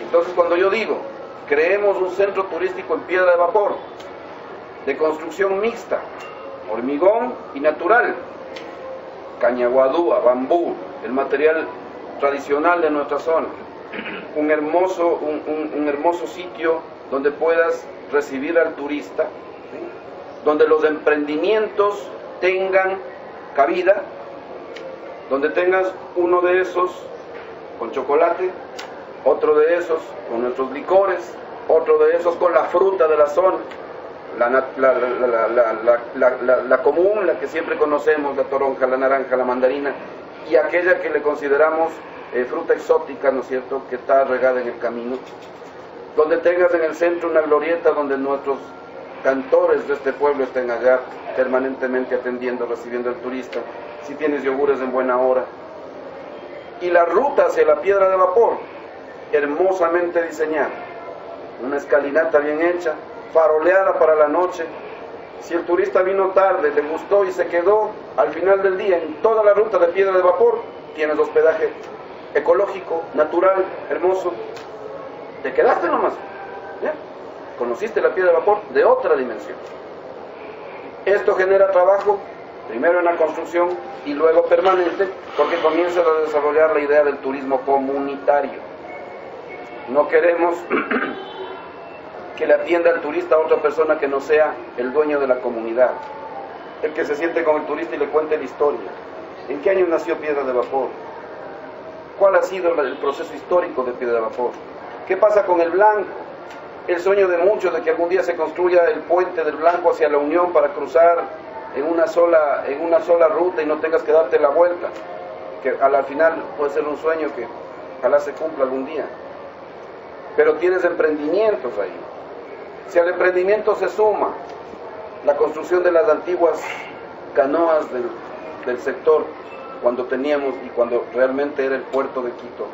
Entonces, cuando yo digo, creemos un centro turístico en piedra de vapor, de construcción mixta, hormigón y natural, cañaguadúa, bambú, el material tradicional de nuestra zona, un hermoso sitio donde puedas recibir al turista, ¿sí?, donde los emprendimientos tengan cabida, donde tengas uno de esos con chocolate, otro de esos con nuestros licores, otro de esos con la fruta de la zona, la común, la que siempre conocemos, la toronja, la naranja, la mandarina, y aquella que le consideramos fruta exótica, ¿no es cierto?, que está regada en el camino, donde tengas en el centro una glorieta donde nuestros cantores de este pueblo estén allá permanentemente atendiendo, recibiendo al turista, si tienes yogures en buena hora, y la ruta hacia la piedra de vapor, hermosamente diseñada, una escalinata bien hecha, faroleada para la noche. Si el turista vino tarde, le gustó y se quedó, al final del día, en toda la ruta de piedra de vapor, tienes hospedaje ecológico, natural, hermoso. Te quedaste nomás, ¿ya? Conociste la piedra de vapor de otra dimensión. Esto genera trabajo, primero en la construcción y luego permanente, porque comienzas a desarrollar la idea del turismo comunitario. No queremos que le atienda al turista a otra persona que no sea el dueño de la comunidad, el que se siente con el turista y le cuente la historia. ¿En qué año nació Piedra de Vapor? ¿Cuál ha sido el proceso histórico de Piedra de Vapor? ¿Qué pasa con el Blanco? El sueño de muchos de que algún día se construya el puente del Blanco hacia la Unión para cruzar en una sola ruta y no tengas que darte la vuelta, que al final puede ser un sueño que ojalá se cumpla algún día. Pero tienes emprendimientos ahí. Si al emprendimiento se suma la construcción de las antiguas canoas del sector, cuando teníamos y cuando realmente era el puerto de Quito,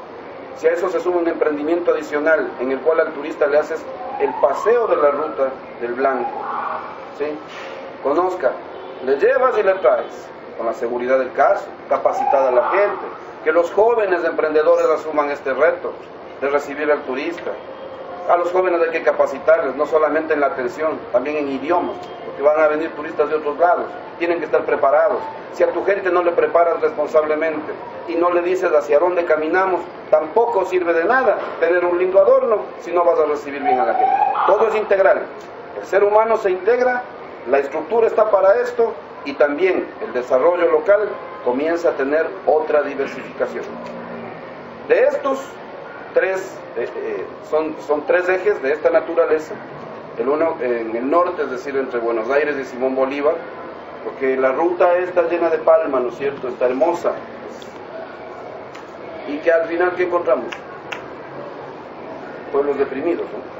si a eso se suma un emprendimiento adicional en el cual al turista le haces el paseo de la ruta del Blanco, ¿sí? Conozca, le llevas y le traes, con la seguridad del caso, capacitada a la gente, que los jóvenes emprendedores asuman este reto de recibir al turista. A los jóvenes hay que capacitarles, no solamente en la atención, también en idiomas, porque van a venir turistas de otros lados, tienen que estar preparados. Si a tu gente no le preparas responsablemente y no le dices hacia dónde caminamos, tampoco sirve de nada tener un lindo adorno si no vas a recibir bien a la gente. Todo es integral, el ser humano se integra, la estructura está para esto y también el desarrollo local comienza a tener otra diversificación. De estos son tres ejes de esta naturaleza. El uno en el norte, es decir, entre Buenos Aires y Simón Bolívar, porque la ruta está llena de palma, ¿no es cierto? Está hermosa. Y que al final, ¿qué encontramos? Pueblos deprimidos, ¿no?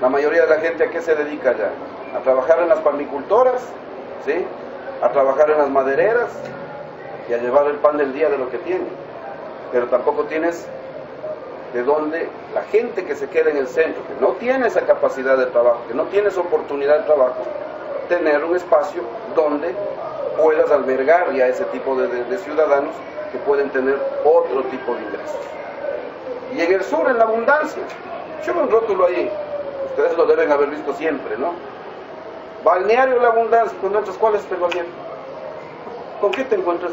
La mayoría de la gente, ¿a qué se dedica ya? A trabajar en las palmicultoras, ¿sí? A trabajar en las madereras y a llevar el pan del día de lo que tiene. Pero tampoco tienes de dónde la gente que se queda en el centro, que no tiene esa capacidad de trabajo, que no tiene esa oportunidad de trabajo, tener un espacio donde puedas albergar ya ese tipo de ciudadanos que pueden tener otro tipo de ingresos. Y en el sur, en la abundancia, yo veo un rótulo ahí, ustedes lo deben haber visto siempre, ¿no? Balneario La Abundancia. Cuando entras, ¿cuál es el balneario? ¿Con qué te encuentras?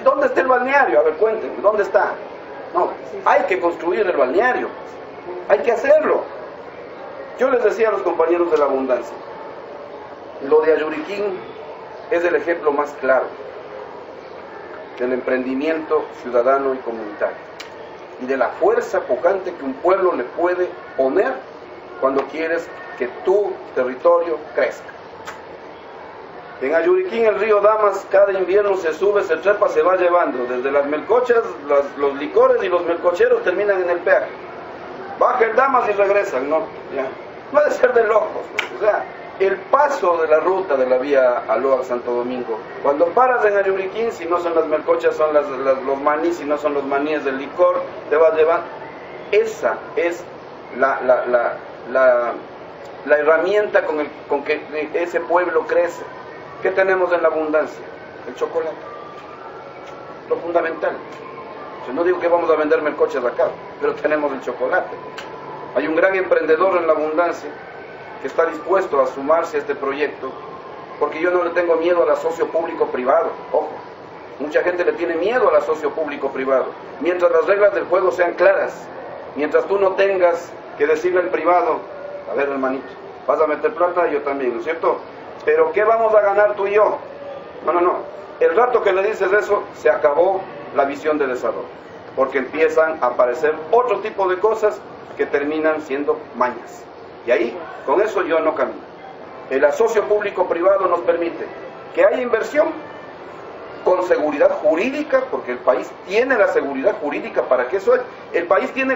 ¿Dónde está el balneario? A ver, cuéntenme, ¿dónde está? No, hay que construir el balneario, hay que hacerlo. Yo les decía a los compañeros de La Abundancia, lo de Ayuriquín es el ejemplo más claro del emprendimiento ciudadano y comunitario y de la fuerza pujante que un pueblo le puede poner cuando quieres que tu territorio crezca. En Ayuriquín el río Damas cada invierno se sube, se trepa, se va llevando. Desde las melcochas, los licores y los melcocheros terminan en el peaje. Baja el Damas y regresan, ¿no? Ya. No ha de ser de locos, ¿no? O sea, el paso de la ruta de la vía Aloa-Santo Domingo, cuando paras en Ayuriquín, si no son las melcochas, son los manís, si no son los maníes del licor, te vas llevando. Esa es la herramienta con que ese pueblo crece. ¿Qué tenemos en La Abundancia? El chocolate. Lo fundamental. Yo no digo que vamos a vender melcochas acá, pero tenemos el chocolate. Hay un gran emprendedor en La Abundancia que está dispuesto a sumarse a este proyecto, porque yo no le tengo miedo al asocio público-privado. Ojo, mucha gente le tiene miedo al asocio público-privado. Mientras las reglas del juego sean claras, mientras tú no tengas que decirle al privado, a ver hermanito, vas a meter plata, yo también, ¿no es cierto? Pero ¿qué vamos a ganar tú y yo? No. El rato que le dices eso, se acabó la visión de desarrollo, porque empiezan a aparecer otro tipo de cosas que terminan siendo mañas. Y ahí, con eso yo no camino. El asocio público-privado nos permite que haya inversión con seguridad jurídica, porque el país tiene la seguridad jurídica para que eso es. El país tiene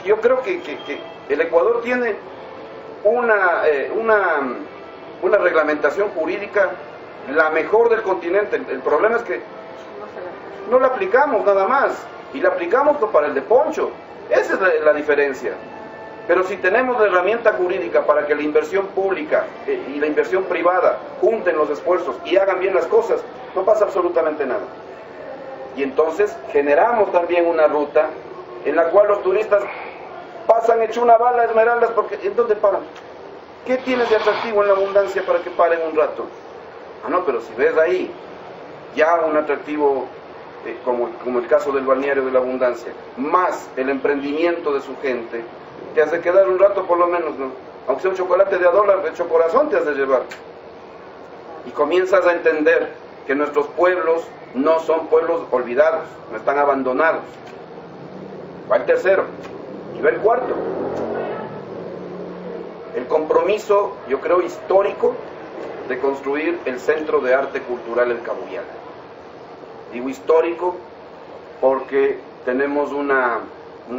yo creo que el Ecuador tiene una reglamentación jurídica la mejor del continente. El problema es que no la aplicamos nada más, y la aplicamos para el de Poncho. Esa es la diferencia. Pero si tenemos la herramienta jurídica para que la inversión pública y la inversión privada junten los esfuerzos y hagan bien las cosas, no pasa absolutamente nada. Y entonces generamos también una ruta en la cual los turistas pasan hecho una bala a Esmeraldas, porque ¿en dónde paran? ¿Qué tienes de atractivo en La Abundancia para que paren un rato? Ah, no, pero si ves ahí ya un atractivo como el caso del balneario de la Abundancia, más el emprendimiento de su gente, te hace quedar un rato por lo menos, ¿no? Aunque sea un chocolate de $1, de hecho corazón te has de llevar. Y comienzas a entender que nuestros pueblos no son pueblos olvidados, no están abandonados. Va el tercero. Y va el cuarto. El compromiso, yo creo, histórico de construir el Centro de Arte Cultural El Cabuyal. Digo histórico porque tenemos una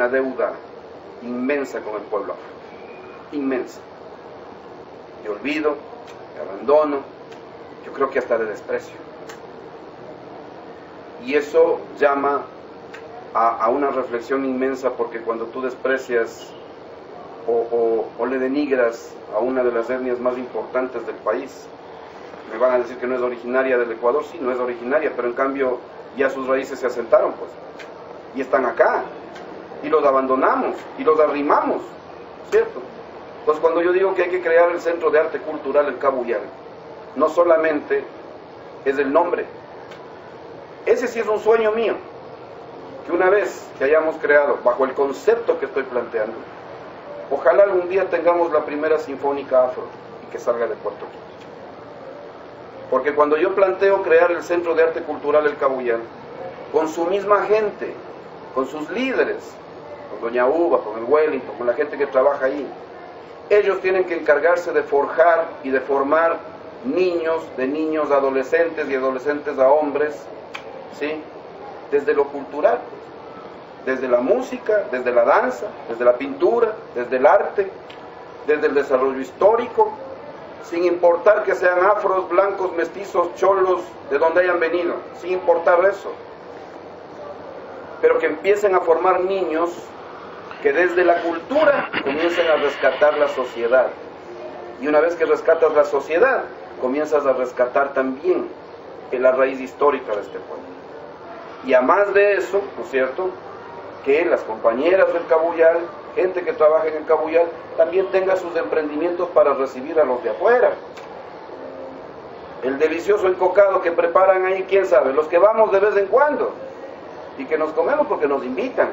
deuda inmensa con el pueblo afro. Inmensa. De olvido, de abandono, yo creo que hasta de desprecio. Y eso llama a una reflexión inmensa, porque cuando tú desprecias o le denigras a una de las etnias más importantes del país, me van a decir que no es originaria del Ecuador. Sí, no es originaria, pero en cambio ya sus raíces se asentaron, pues, y están acá, y los abandonamos, y los arrimamos, ¿cierto? Entonces cuando yo digo que hay que crear el Centro de Arte Cultural El Cabuyal, no solamente es el nombre, ese sí es un sueño mío, que una vez que hayamos creado, bajo el concepto que estoy planteando, ojalá algún día tengamos la primera sinfónica afro y que salga de Puerto Quito. Porque cuando yo planteo crear el Centro de Arte Cultural El Cabuyal, con su misma gente, con sus líderes, con Doña Uva, con el Wellington, con la gente que trabaja ahí, ellos tienen que encargarse de forjar y de formar niños, de niños a adolescentes y adolescentes a hombres, ¿sí? Desde lo cultural, desde la música, desde la danza, desde la pintura, desde el arte, desde el desarrollo histórico, sin importar que sean afros, blancos, mestizos, cholos, de donde hayan venido, sin importar eso. Pero que empiecen a formar niños que desde la cultura comiencen a rescatar la sociedad. Y una vez que rescatas la sociedad, comienzas a rescatar también la raíz histórica de este pueblo. Y a más de eso, ¿no es cierto?, que las compañeras del Cabuyal, gente que trabaja en el Cabuyal, también tenga sus emprendimientos para recibir a los de afuera. El delicioso encocado que preparan ahí, quién sabe, los que vamos de vez en cuando y que nos comemos porque nos invitan,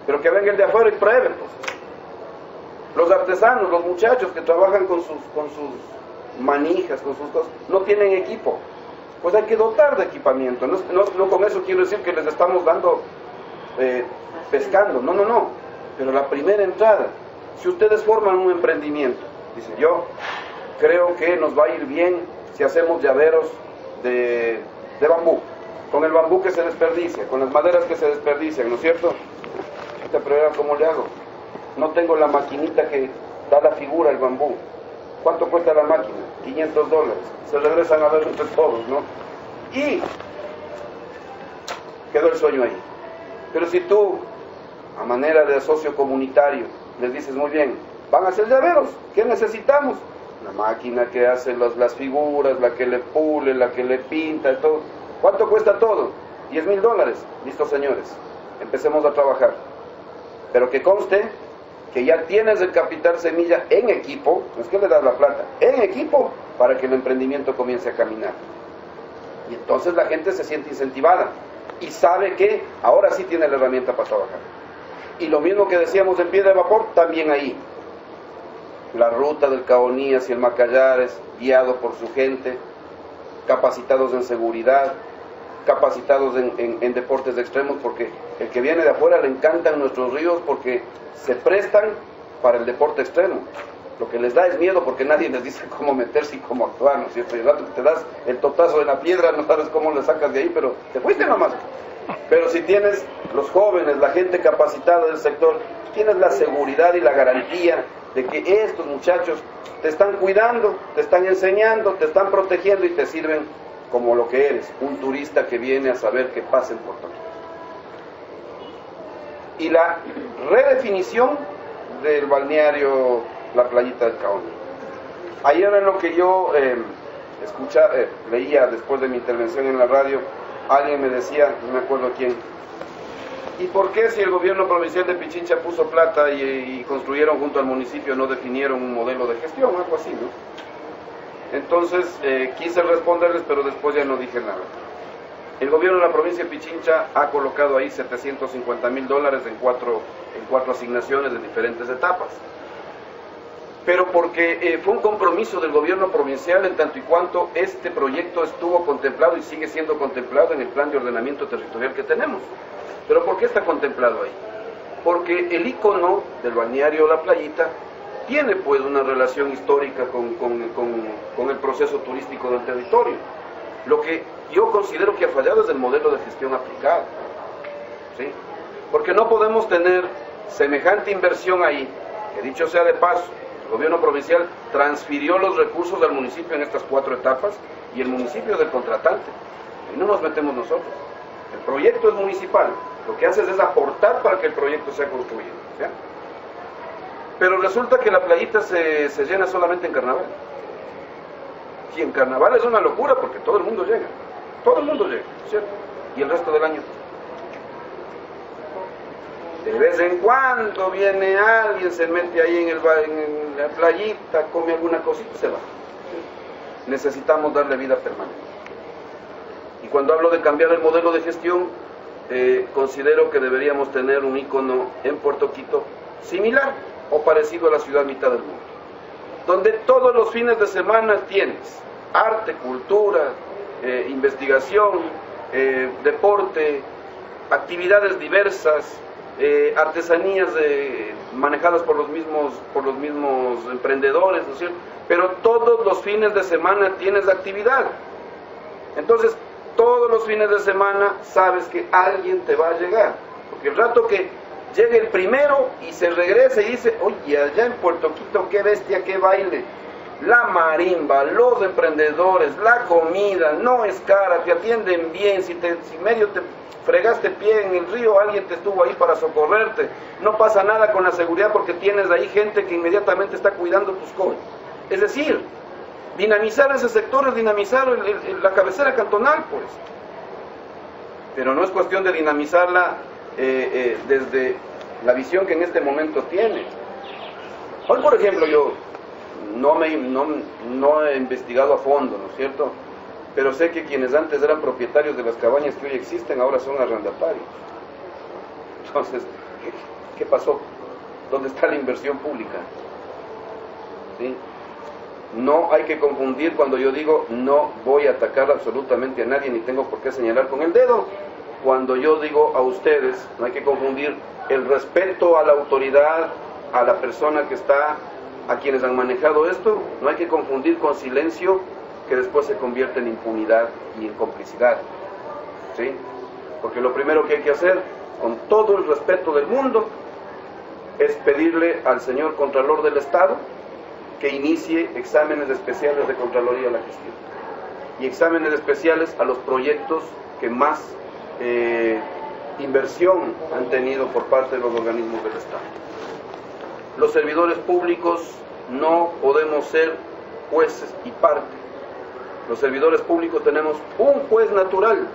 pero que venga el de afuera y prueben, pues. Los artesanos, los muchachos que trabajan con sus manijas, con sus cosas, no tienen equipo, pues hay que dotar de equipamiento. No con eso quiero decir que les estamos dando pescando, no, pero la primera entrada, si ustedes forman un emprendimiento, dice, yo creo que nos va a ir bien si hacemos llaveros de bambú, con el bambú que se desperdicia, con las maderas que se desperdician, ¿no es cierto? Pero ¿cómo le hago? No tengo la maquinita que da la figura al bambú. ¿Cuánto cuesta la máquina? $500. Se regresan a ver entre todos, ¿no? Y quedó el sueño ahí. Pero si tú, a manera de socio comunitario, les dices, muy bien, van a hacer llaveros, ¿qué necesitamos? La máquina que hace las figuras, la que le pule, la que le pinta, todo. ¿Cuánto cuesta todo? $10,000. Listo, señores, empecemos a trabajar. Pero que conste que ya tienes el capital semilla en equipo, no es que le das la plata, en equipo, para que el emprendimiento comience a caminar. Y entonces la gente se siente incentivada y sabe que ahora sí tiene la herramienta para trabajar. Y lo mismo que decíamos en Piedra de Vapor, también ahí. La ruta del Caonías y el Macallares, guiado por su gente, capacitados en seguridad, capacitados en deportes extremos, porque el que viene de afuera le encantan nuestros ríos porque se prestan para el deporte extremo. Lo que les da es miedo porque nadie les dice cómo meterse y cómo actuar, ¿no es cierto? Y el rato que te das el totazo en la piedra no sabes cómo le sacas de ahí, pero te fuiste nomás. Pero si tienes los jóvenes, la gente capacitada del sector, tienes la seguridad y la garantía de que estos muchachos te están cuidando, te están enseñando, te están protegiendo y te sirven como lo que eres, un turista que viene a saber qué pasa en Puerto Rico. Y la redefinición del balneario La Playita del Caoní. Ayer en lo que yo leía después de mi intervención en la radio, alguien me decía, no me acuerdo quién, ¿y por qué si el gobierno provincial de Pichincha puso plata y construyeron junto al municipio no definieron un modelo de gestión? Algo así, ¿no? Entonces quise responderles, pero después ya no dije nada. El gobierno de la provincia de Pichincha ha colocado ahí $750.000 en cuatro asignaciones de diferentes etapas. Pero porque fue un compromiso del gobierno provincial en tanto y cuanto este proyecto estuvo contemplado y sigue siendo contemplado en el plan de ordenamiento territorial que tenemos. ¿Pero por qué está contemplado ahí? Porque el icono del balneario La Playita tiene pues una relación histórica con el proceso turístico del territorio. Lo que yo considero que ha fallado es el modelo de gestión aplicado, ¿sí? Porque no podemos tener semejante inversión ahí, que dicho sea de paso, el gobierno provincial transfirió los recursos al municipio en estas 4 etapas y el municipio es el contratante, y no nos metemos nosotros. El proyecto es municipal, lo que haces es aportar para que el proyecto sea construido, ¿sí? Pero resulta que la playita se llena solamente en carnaval. Y en carnaval es una locura porque todo el mundo llega, ¿cierto? Y el resto del año. De vez en cuando viene alguien, se mete ahí en la playita, come alguna cosita y se va. Necesitamos darle vida permanente. Y cuando hablo de cambiar el modelo de gestión, considero que deberíamos tener un icono en Puerto Quito similar o parecido a la ciudad mitad del mundo, donde todos los fines de semana tienes arte, cultura, investigación, deporte, actividades diversas, artesanías manejadas por los mismos emprendedores, ¿no es cierto? Pero todos los fines de semana tienes actividad. Entonces, todos los fines de semana sabes que alguien te va a llegar, porque el rato que llegue el primero y se regrese y dice, oye, allá en Puerto Quito, qué bestia, qué baile, la marimba, los emprendedores, la comida, no es cara, te atienden bien, si medio te fregaste pie en el río, alguien te estuvo ahí para socorrerte, no pasa nada con la seguridad porque tienes ahí gente que inmediatamente está cuidando tus cosas. Es decir, dinamizar ese sector es dinamizar la cabecera cantonal, pues. Pero no es cuestión de dinamizarla desde la visión que en este momento tiene. Hoy, por ejemplo, yo no he investigado a fondo, ¿no es cierto? Pero sé que quienes antes eran propietarios de las cabañas que hoy existen, ahora son arrendatarios. Entonces, ¿qué pasó? ¿Dónde está la inversión pública? ¿Sí? No hay que confundir cuando yo digo no voy a atacar absolutamente a nadie ni tengo por qué señalar con el dedo. Cuando yo digo a ustedes, no hay que confundir el respeto a la autoridad, a la persona que está, a quienes han manejado esto, no hay que confundir con silencio que después se convierte en impunidad y en complicidad, ¿sí? Porque lo primero que hay que hacer, con todo el respeto del mundo, es pedirle al señor Contralor del Estado que inicie exámenes especiales de Contraloría a la gestión y exámenes especiales a los proyectos que más inversión han tenido por parte de los organismos del Estado. Los servidores públicos no podemos ser jueces y parte. Los servidores públicos tenemos un juez natural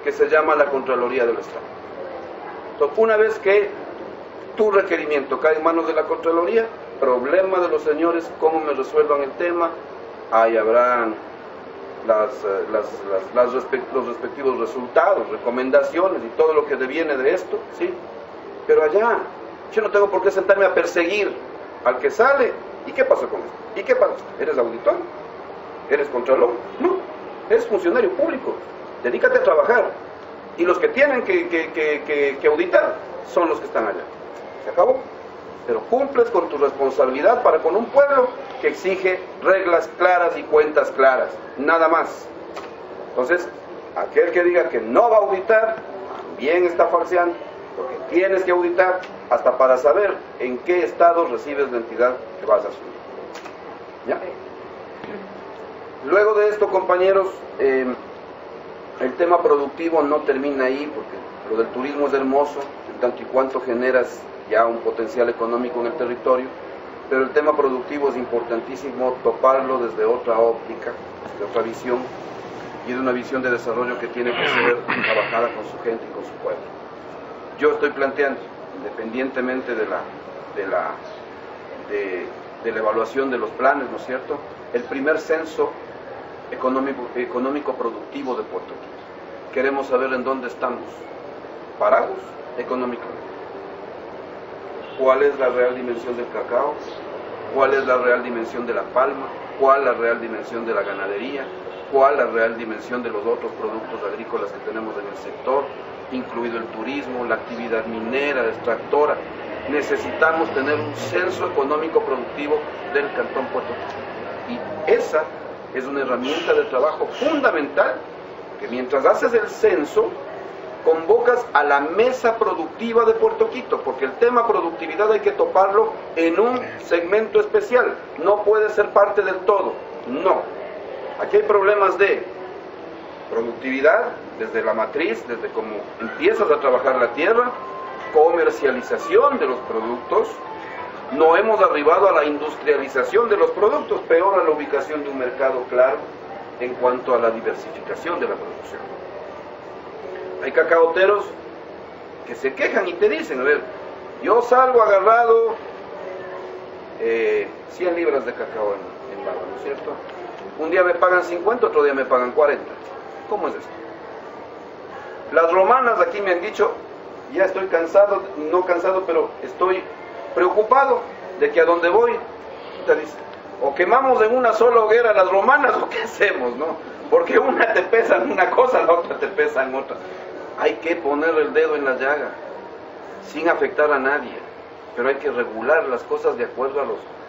que se llama la Contraloría del Estado. Entonces, una vez que tu requerimiento cae en manos de la Contraloría, problema de los señores, cómo me resuelvan el tema, ahí habrán los respectivos resultados, recomendaciones y todo lo que deviene de esto, ¿sí? Pero allá, yo no tengo por qué sentarme a perseguir al que sale. ¿Y qué pasó con esto? ¿Y qué pasó? ¿Eres auditor? ¿Eres contralor? No, eres funcionario público. Dedícate a trabajar. Y los que tienen que auditar son los que están allá. Se acabó. Pero cumples con tu responsabilidad para con un pueblo que exige reglas claras y cuentas claras. Nada más. Entonces, aquel que diga que no va a auditar, también está falseando. Porque tienes que auditar hasta para saber en qué estado recibes la entidad que vas a asumir. ¿Ya? Luego de esto, compañeros, el tema productivo no termina ahí, porque lo del turismo es hermoso, en tanto y cuanto generas ya un potencial económico en el territorio, pero el tema productivo es importantísimo toparlo desde otra óptica, desde otra visión, y de una visión de desarrollo que tiene que ser trabajada con su gente y con su pueblo. Yo estoy planteando, independientemente de la evaluación de los planes, ¿no es cierto?, el primer censo económico productivo de Puerto Quito, queremos saber en dónde estamos parados económicamente. ¿Cuál es la real dimensión del cacao? ¿Cuál es la real dimensión de la palma? ¿Cuál la real dimensión de la ganadería? ¿Cuál la real dimensión de los otros productos agrícolas que tenemos en el sector, incluido el turismo, la actividad minera, extractora? Necesitamos tener un censo económico productivo del Cantón Puerto Quito. Y esa es una herramienta de trabajo fundamental, que mientras haces el censo, convocas a la mesa productiva de Puerto Quito, porque el tema productividad hay que toparlo en un segmento especial, no puede ser parte del todo, no. Aquí hay problemas de productividad, desde la matriz, desde cómo empiezas a trabajar la tierra, comercialización de los productos, no hemos arribado a la industrialización de los productos, peor a la ubicación de un mercado claro en cuanto a la diversificación de la producción. Hay cacaoteros que se quejan y te dicen, a ver, yo salgo agarrado 100 libras de cacao en barra, ¿no es cierto? Un día me pagan 50, otro día me pagan 40. ¿Cómo es esto? Las romanas aquí me han dicho, ya estoy cansado, no cansado, pero estoy preocupado de que a donde voy, te dice, o quemamos en una sola hoguera las romanas o qué hacemos, ¿no? Porque una te pesa en una cosa, la otra te pesa en otra. Hay que poner el dedo en la llaga, sin afectar a nadie, pero hay que regular las cosas de acuerdo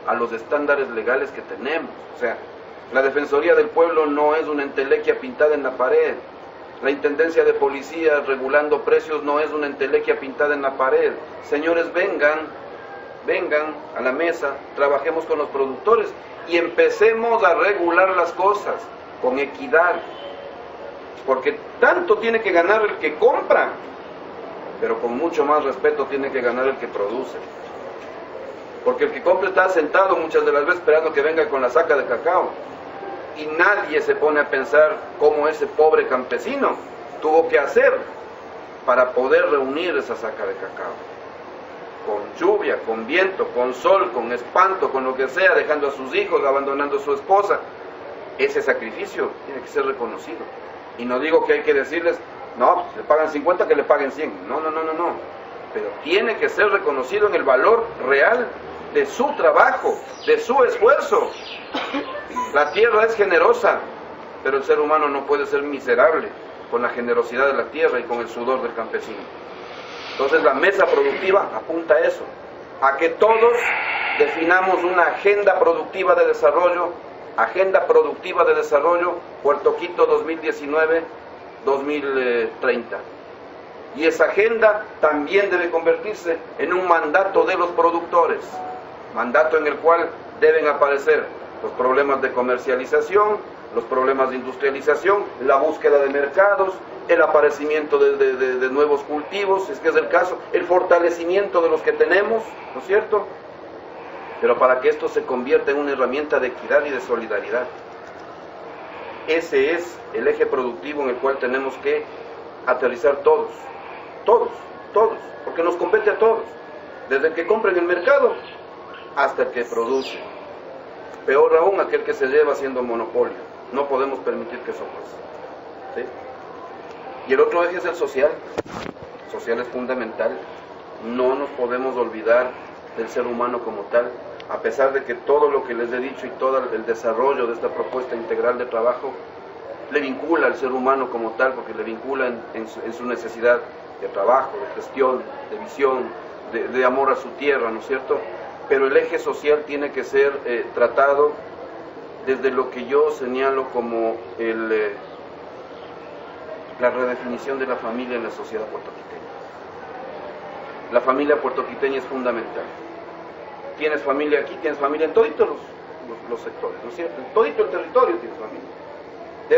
a los estándares legales que tenemos. O sea, la Defensoría del Pueblo no es una entelequia pintada en la pared. La Intendencia de Policía regulando precios no es una entelequia pintada en la pared. Señores, vengan a la mesa, trabajemos con los productores y empecemos a regular las cosas con equidad. Porque tanto tiene que ganar el que compra, pero con mucho más respeto tiene que ganar el que produce. Porque el que compra está sentado muchas de las veces esperando que venga con la saca de cacao. Y nadie se pone a pensar cómo ese pobre campesino tuvo que hacer para poder reunir esa saca de cacao. Con lluvia, con viento, con sol, con espanto, con lo que sea, dejando a sus hijos, abandonando a su esposa. Ese sacrificio tiene que ser reconocido. Y no digo que hay que decirles, no, le pagan 50, que le paguen 100. No. Pero tiene que ser reconocido en el valor real de su trabajo, de su esfuerzo. La tierra es generosa, pero el ser humano no puede ser miserable con la generosidad de la tierra y con el sudor del campesino. Entonces la mesa productiva apunta a eso, a que todos definamos una agenda productiva de desarrollo, Puerto Quito 2019-2030. Y esa agenda también debe convertirse en un mandato de los productores, mandato en el cual deben aparecer los problemas de comercialización, los problemas de industrialización, la búsqueda de mercados, el aparecimiento de nuevos cultivos, si es que es el caso, el fortalecimiento de los que tenemos, ¿no es cierto? Pero para que esto se convierta en una herramienta de equidad y de solidaridad. Ese es el eje productivo en el cual tenemos que aterrizar todos, porque nos compete a todos, desde el que compra en el mercado hasta el que produce. Peor aún, aquel que se lleva haciendo monopolio. No podemos permitir que eso pase. ¿Sí? Y el otro eje es el social. El social es fundamental. No nos podemos olvidar del ser humano como tal, a pesar de que todo lo que les he dicho y todo el desarrollo de esta propuesta integral de trabajo le vincula al ser humano como tal, porque le vincula en su necesidad de trabajo, de gestión, de visión, de amor a su tierra, ¿no es cierto? Pero el eje social tiene que ser tratado desde lo que yo señalo como la redefinición de la familia en la sociedad puertorriqueña. La familia puertorriqueña es fundamental. Tienes familia aquí, tienes familia en todos los sectores, ¿no es cierto? En todito el territorio tienes familia.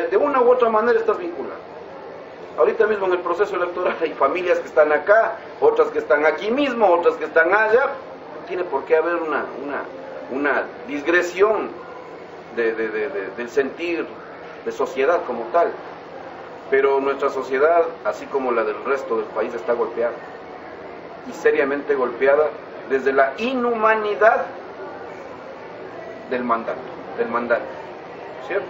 De una u otra manera estás vinculado. Ahorita mismo en el proceso electoral hay familias que están acá, otras que están aquí mismo, otras que están allá. No tiene por qué haber una digresión del sentir de sociedad como tal. Pero nuestra sociedad, así como la del resto del país, está golpeada. Y seriamente golpeada desde la inhumanidad del mandato, ¿cierto?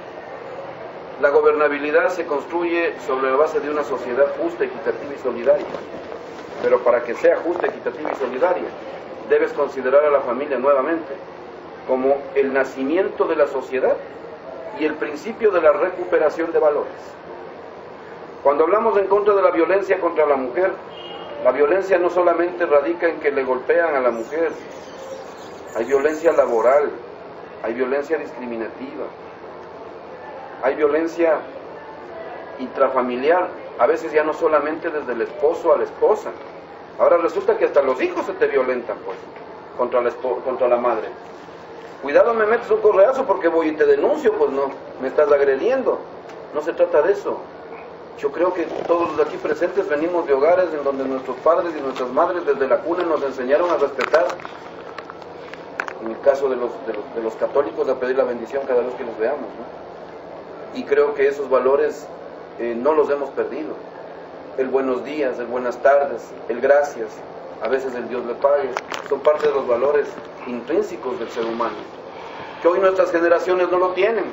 La gobernabilidad se construye sobre la base de una sociedad justa, equitativa y solidaria. Pero para que sea justa, equitativa y solidaria, debes considerar a la familia nuevamente como el nacimiento de la sociedad y el principio de la recuperación de valores. Cuando hablamos en contra de la violencia contra la mujer, la violencia no solamente radica en que le golpean a la mujer, hay violencia laboral, hay violencia discriminativa, hay violencia intrafamiliar, a veces ya no solamente desde el esposo a la esposa. Ahora resulta que hasta los hijos se te violentan, pues, contra la madre. Cuidado, me metes un correazo porque voy y te denuncio, pues no, me estás agrediendo. No se trata de eso. Yo creo que todos los aquí presentes venimos de hogares en donde nuestros padres y nuestras madres desde la cuna nos enseñaron a respetar. En el caso de los católicos, a pedir la bendición cada vez que los veamos, ¿no? Y creo que esos valores no los hemos perdido. El buenos días, el buenas tardes, el gracias, a veces el Dios le pague, son parte de los valores intrínsecos del ser humano, que hoy nuestras generaciones no lo tienen.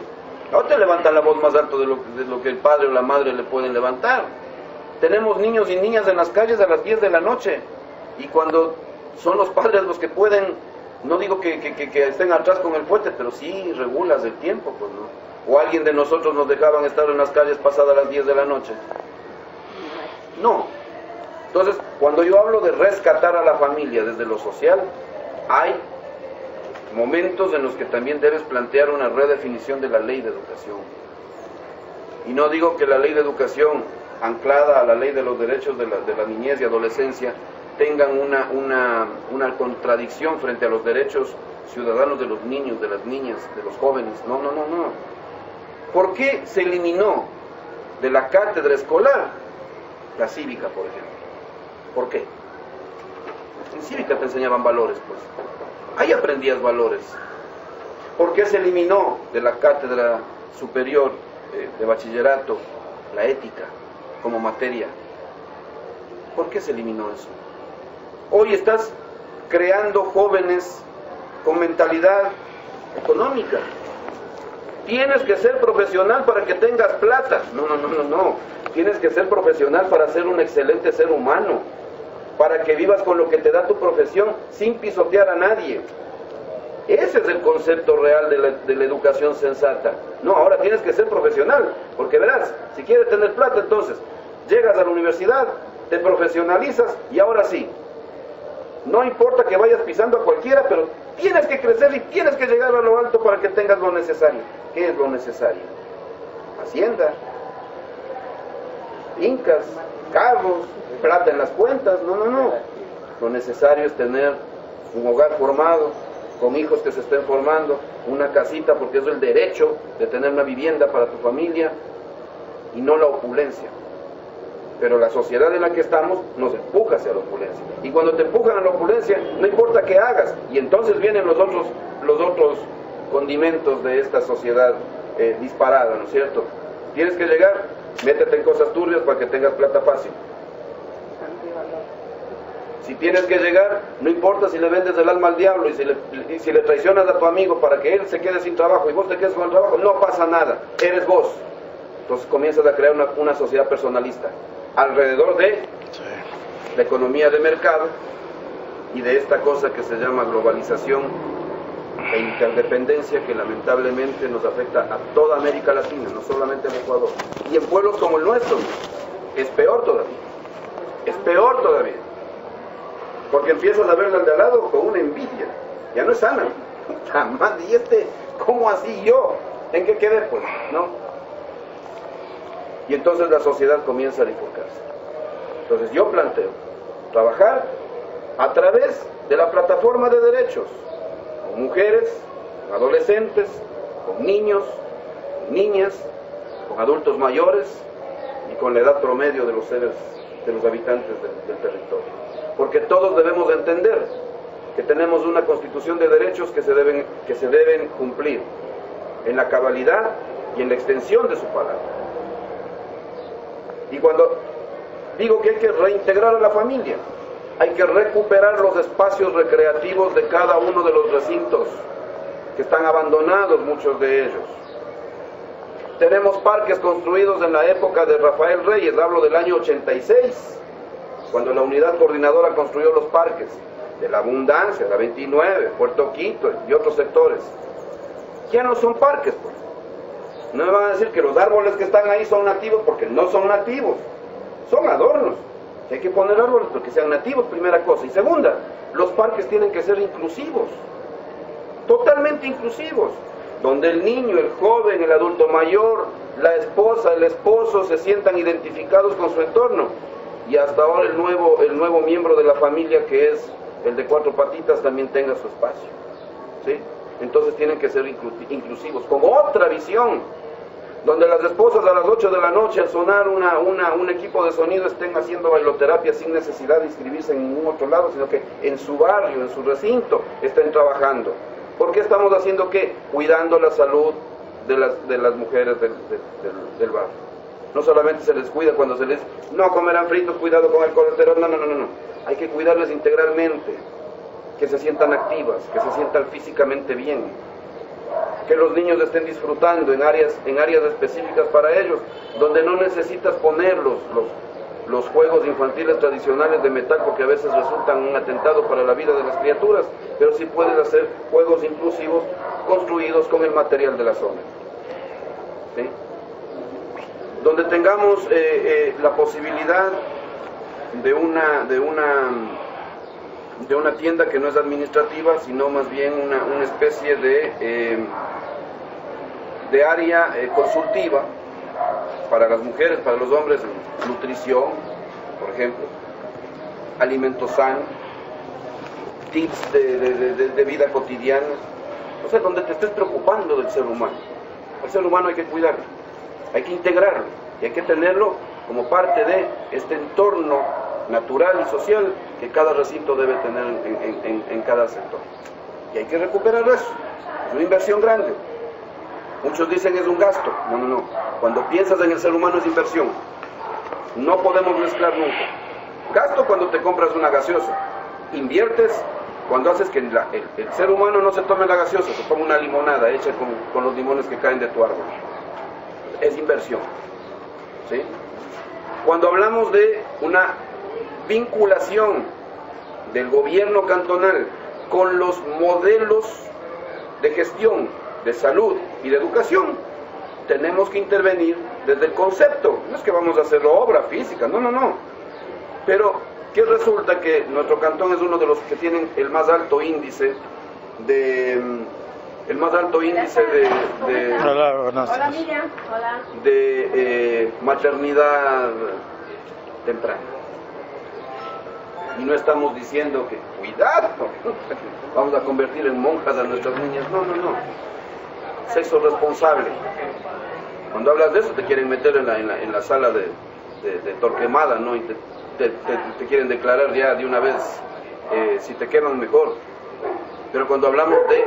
Ahora te levantan la voz más alto de lo que el padre o la madre le pueden levantar. Tenemos niños y niñas en las calles a las 10 de la noche, y cuando son los padres los que pueden, no digo que estén atrás con el fuerte, pero sí regulas el tiempo, pues no. ¿O alguien de nosotros nos dejaban estar en las calles pasadas las 10 de la noche? No. Entonces, cuando yo hablo de rescatar a la familia desde lo social, hay momentos en los que también debes plantear una redefinición de la ley de educación. Y no digo que la ley de educación, anclada a la ley de los derechos de la niñez y adolescencia, tengan una contradicción frente a los derechos ciudadanos de los niños, de las niñas, de los jóvenes. No. ¿Por qué se eliminó de la cátedra escolar la cívica, por ejemplo? ¿Por qué? En cívica te enseñaban valores, pues. Ahí aprendías valores. ¿Por qué se eliminó de la cátedra superior de bachillerato la ética como materia? ¿Por qué se eliminó eso? Hoy estás creando jóvenes con mentalidad económica. Tienes que ser profesional para que tengas plata. No. Tienes que ser profesional para ser un excelente ser humano, para que vivas con lo que te da tu profesión sin pisotear a nadie. Ese es el concepto real de la educación sensata. No, ahora tienes que ser profesional, porque verás, si quieres tener plata, entonces llegas a la universidad, te profesionalizas y ahora sí, no importa que vayas pisando a cualquiera, pero tienes que crecer y tienes que llegar a lo alto para que tengas lo necesario. ¿Qué es lo necesario? Hacienda, fincas, carros, plata en las cuentas. No. Lo necesario es tener un hogar formado, con hijos que se estén formando, una casita, porque es el derecho de tener una vivienda para tu familia, y no la opulencia. Pero la sociedad en la que estamos nos empuja hacia la opulencia. Y cuando te empujan a la opulencia, no importa qué hagas. Y entonces vienen los otros condimentos de esta sociedad disparada, ¿no es cierto? Tienes que llegar, métete en cosas turbias para que tengas plata fácil. Si tienes que llegar, no importa si le vendes el alma al diablo y si le traicionas a tu amigo para que él se quede sin trabajo y vos te quedes con el trabajo, no pasa nada, eres vos. Entonces comienzas a crear una sociedad personalista alrededor de la economía de mercado y de esta cosa que se llama globalización e interdependencia, que lamentablemente nos afecta a toda América Latina, no solamente al Ecuador. Y en pueblos como el nuestro es peor todavía, porque empiezas a verle al de al lado con una envidia, ya no es sana. Jamás, ¿y cómo así yo? ¿En qué quedé? Pues, ¿no? Y entonces la sociedad comienza a bifurcarse. Entonces yo planteo trabajar a través de la plataforma de derechos, con mujeres, con adolescentes, con niños, con niñas, con adultos mayores y con la edad promedio de los seres, de los habitantes del territorio. Porque todos debemos entender que tenemos una constitución de derechos que se deben cumplir en la cabalidad y en la extensión de su palabra. Y cuando digo que hay que reintegrar a la familia, hay que recuperar los espacios recreativos de cada uno de los recintos, que están abandonados muchos de ellos. Tenemos parques construidos en la época de Rafael Reyes, hablo del año 86, cuando la unidad coordinadora construyó los parques de La Abundancia, la 29, Puerto Quito y otros sectores. Ya no son parques, pues. No me van a decir que los árboles que están ahí son nativos, porque no son nativos, son adornos. Hay que poner árboles porque sean nativos, primera cosa. Y segunda, los parques tienen que ser inclusivos, totalmente inclusivos, donde el niño, el joven, el adulto mayor, la esposa, el esposo se sientan identificados con su entorno. Y hasta ahora el nuevo miembro de la familia, que es el de 4 patitas, también tenga su espacio, ¿sí? Entonces tienen que ser inclusivos, con otra visión, donde las esposas a las 8 de la noche al sonar un equipo de sonido estén haciendo bailoterapia sin necesidad de inscribirse en ningún otro lado, sino que en su barrio, en su recinto, estén trabajando. ¿Por qué estamos haciendo qué? Cuidando la salud de las mujeres del barrio. No solamente se les cuida cuando se les... No comerán fritos, cuidado con el colesterol, no. Hay que cuidarles integralmente, que se sientan activas, que se sientan físicamente bien, que los niños estén disfrutando en áreas específicas para ellos, donde no necesitas poner los juegos infantiles tradicionales de metal, porque a veces resultan un atentado para la vida de las criaturas, pero sí puedes hacer juegos inclusivos construidos con el material de la zona, ¿sí? Donde tengamos la posibilidad de una tienda que no es administrativa, sino más bien una especie de área consultiva para las mujeres, para los hombres, nutrición, por ejemplo, alimentos sanos, tips de vida cotidiana, o sea, donde te estés preocupando del ser humano. El ser humano hay que cuidarlo, hay que integrarlo y hay que tenerlo como parte de este entorno natural y social que cada recinto debe tener en cada sector. Y hay que recuperar eso. Es una inversión grande. Muchos dicen es un gasto. No. Cuando piensas en el ser humano es inversión. No podemos mezclar nunca. Gasto cuando te compras una gaseosa. Inviertes cuando haces que el ser humano no se tome la gaseosa, se tome una limonada hecha con los limones que caen de tu árbol. Es inversión, ¿sí? Cuando hablamos de una vinculación del gobierno cantonal con los modelos de gestión, de salud y de educación, tenemos que intervenir desde el concepto. No es que vamos a hacer obra física, no. Pero que resulta que nuestro cantón es uno de los que tienen el más alto índice de maternidad temprana. Y no estamos diciendo que cuidado, vamos a convertir en monjas a nuestras niñas. No. Sexo responsable. Cuando hablas de eso te quieren meter en la sala de Torquemada, ¿no? Y te quieren declarar ya de una vez, si te queman mejor. Pero cuando hablamos de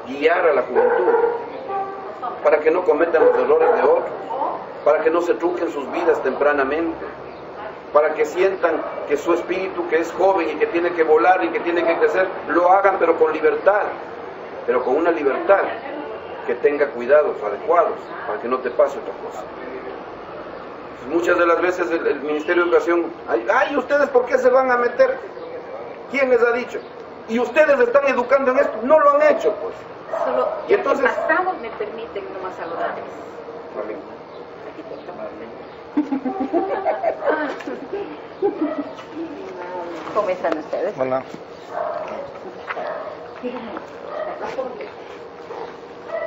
guiar a la juventud para que no cometan los errores de otros, para que no se trunquen sus vidas tempranamente, para que sientan que su espíritu, que es joven y que tiene que volar y que tiene que crecer, lo hagan pero con libertad, pero con una libertad que tenga cuidados adecuados para que no te pase otra cosa. Muchas de las veces el Ministerio de Educación, ay, ¿ustedes por qué se van a meter? ¿Quién les ha dicho? Y ustedes están educando en esto, no lo han hecho, pues. Solo, y entonces, pasamos me permiten nomás saludarles. ¿Cómo están ustedes? Hola.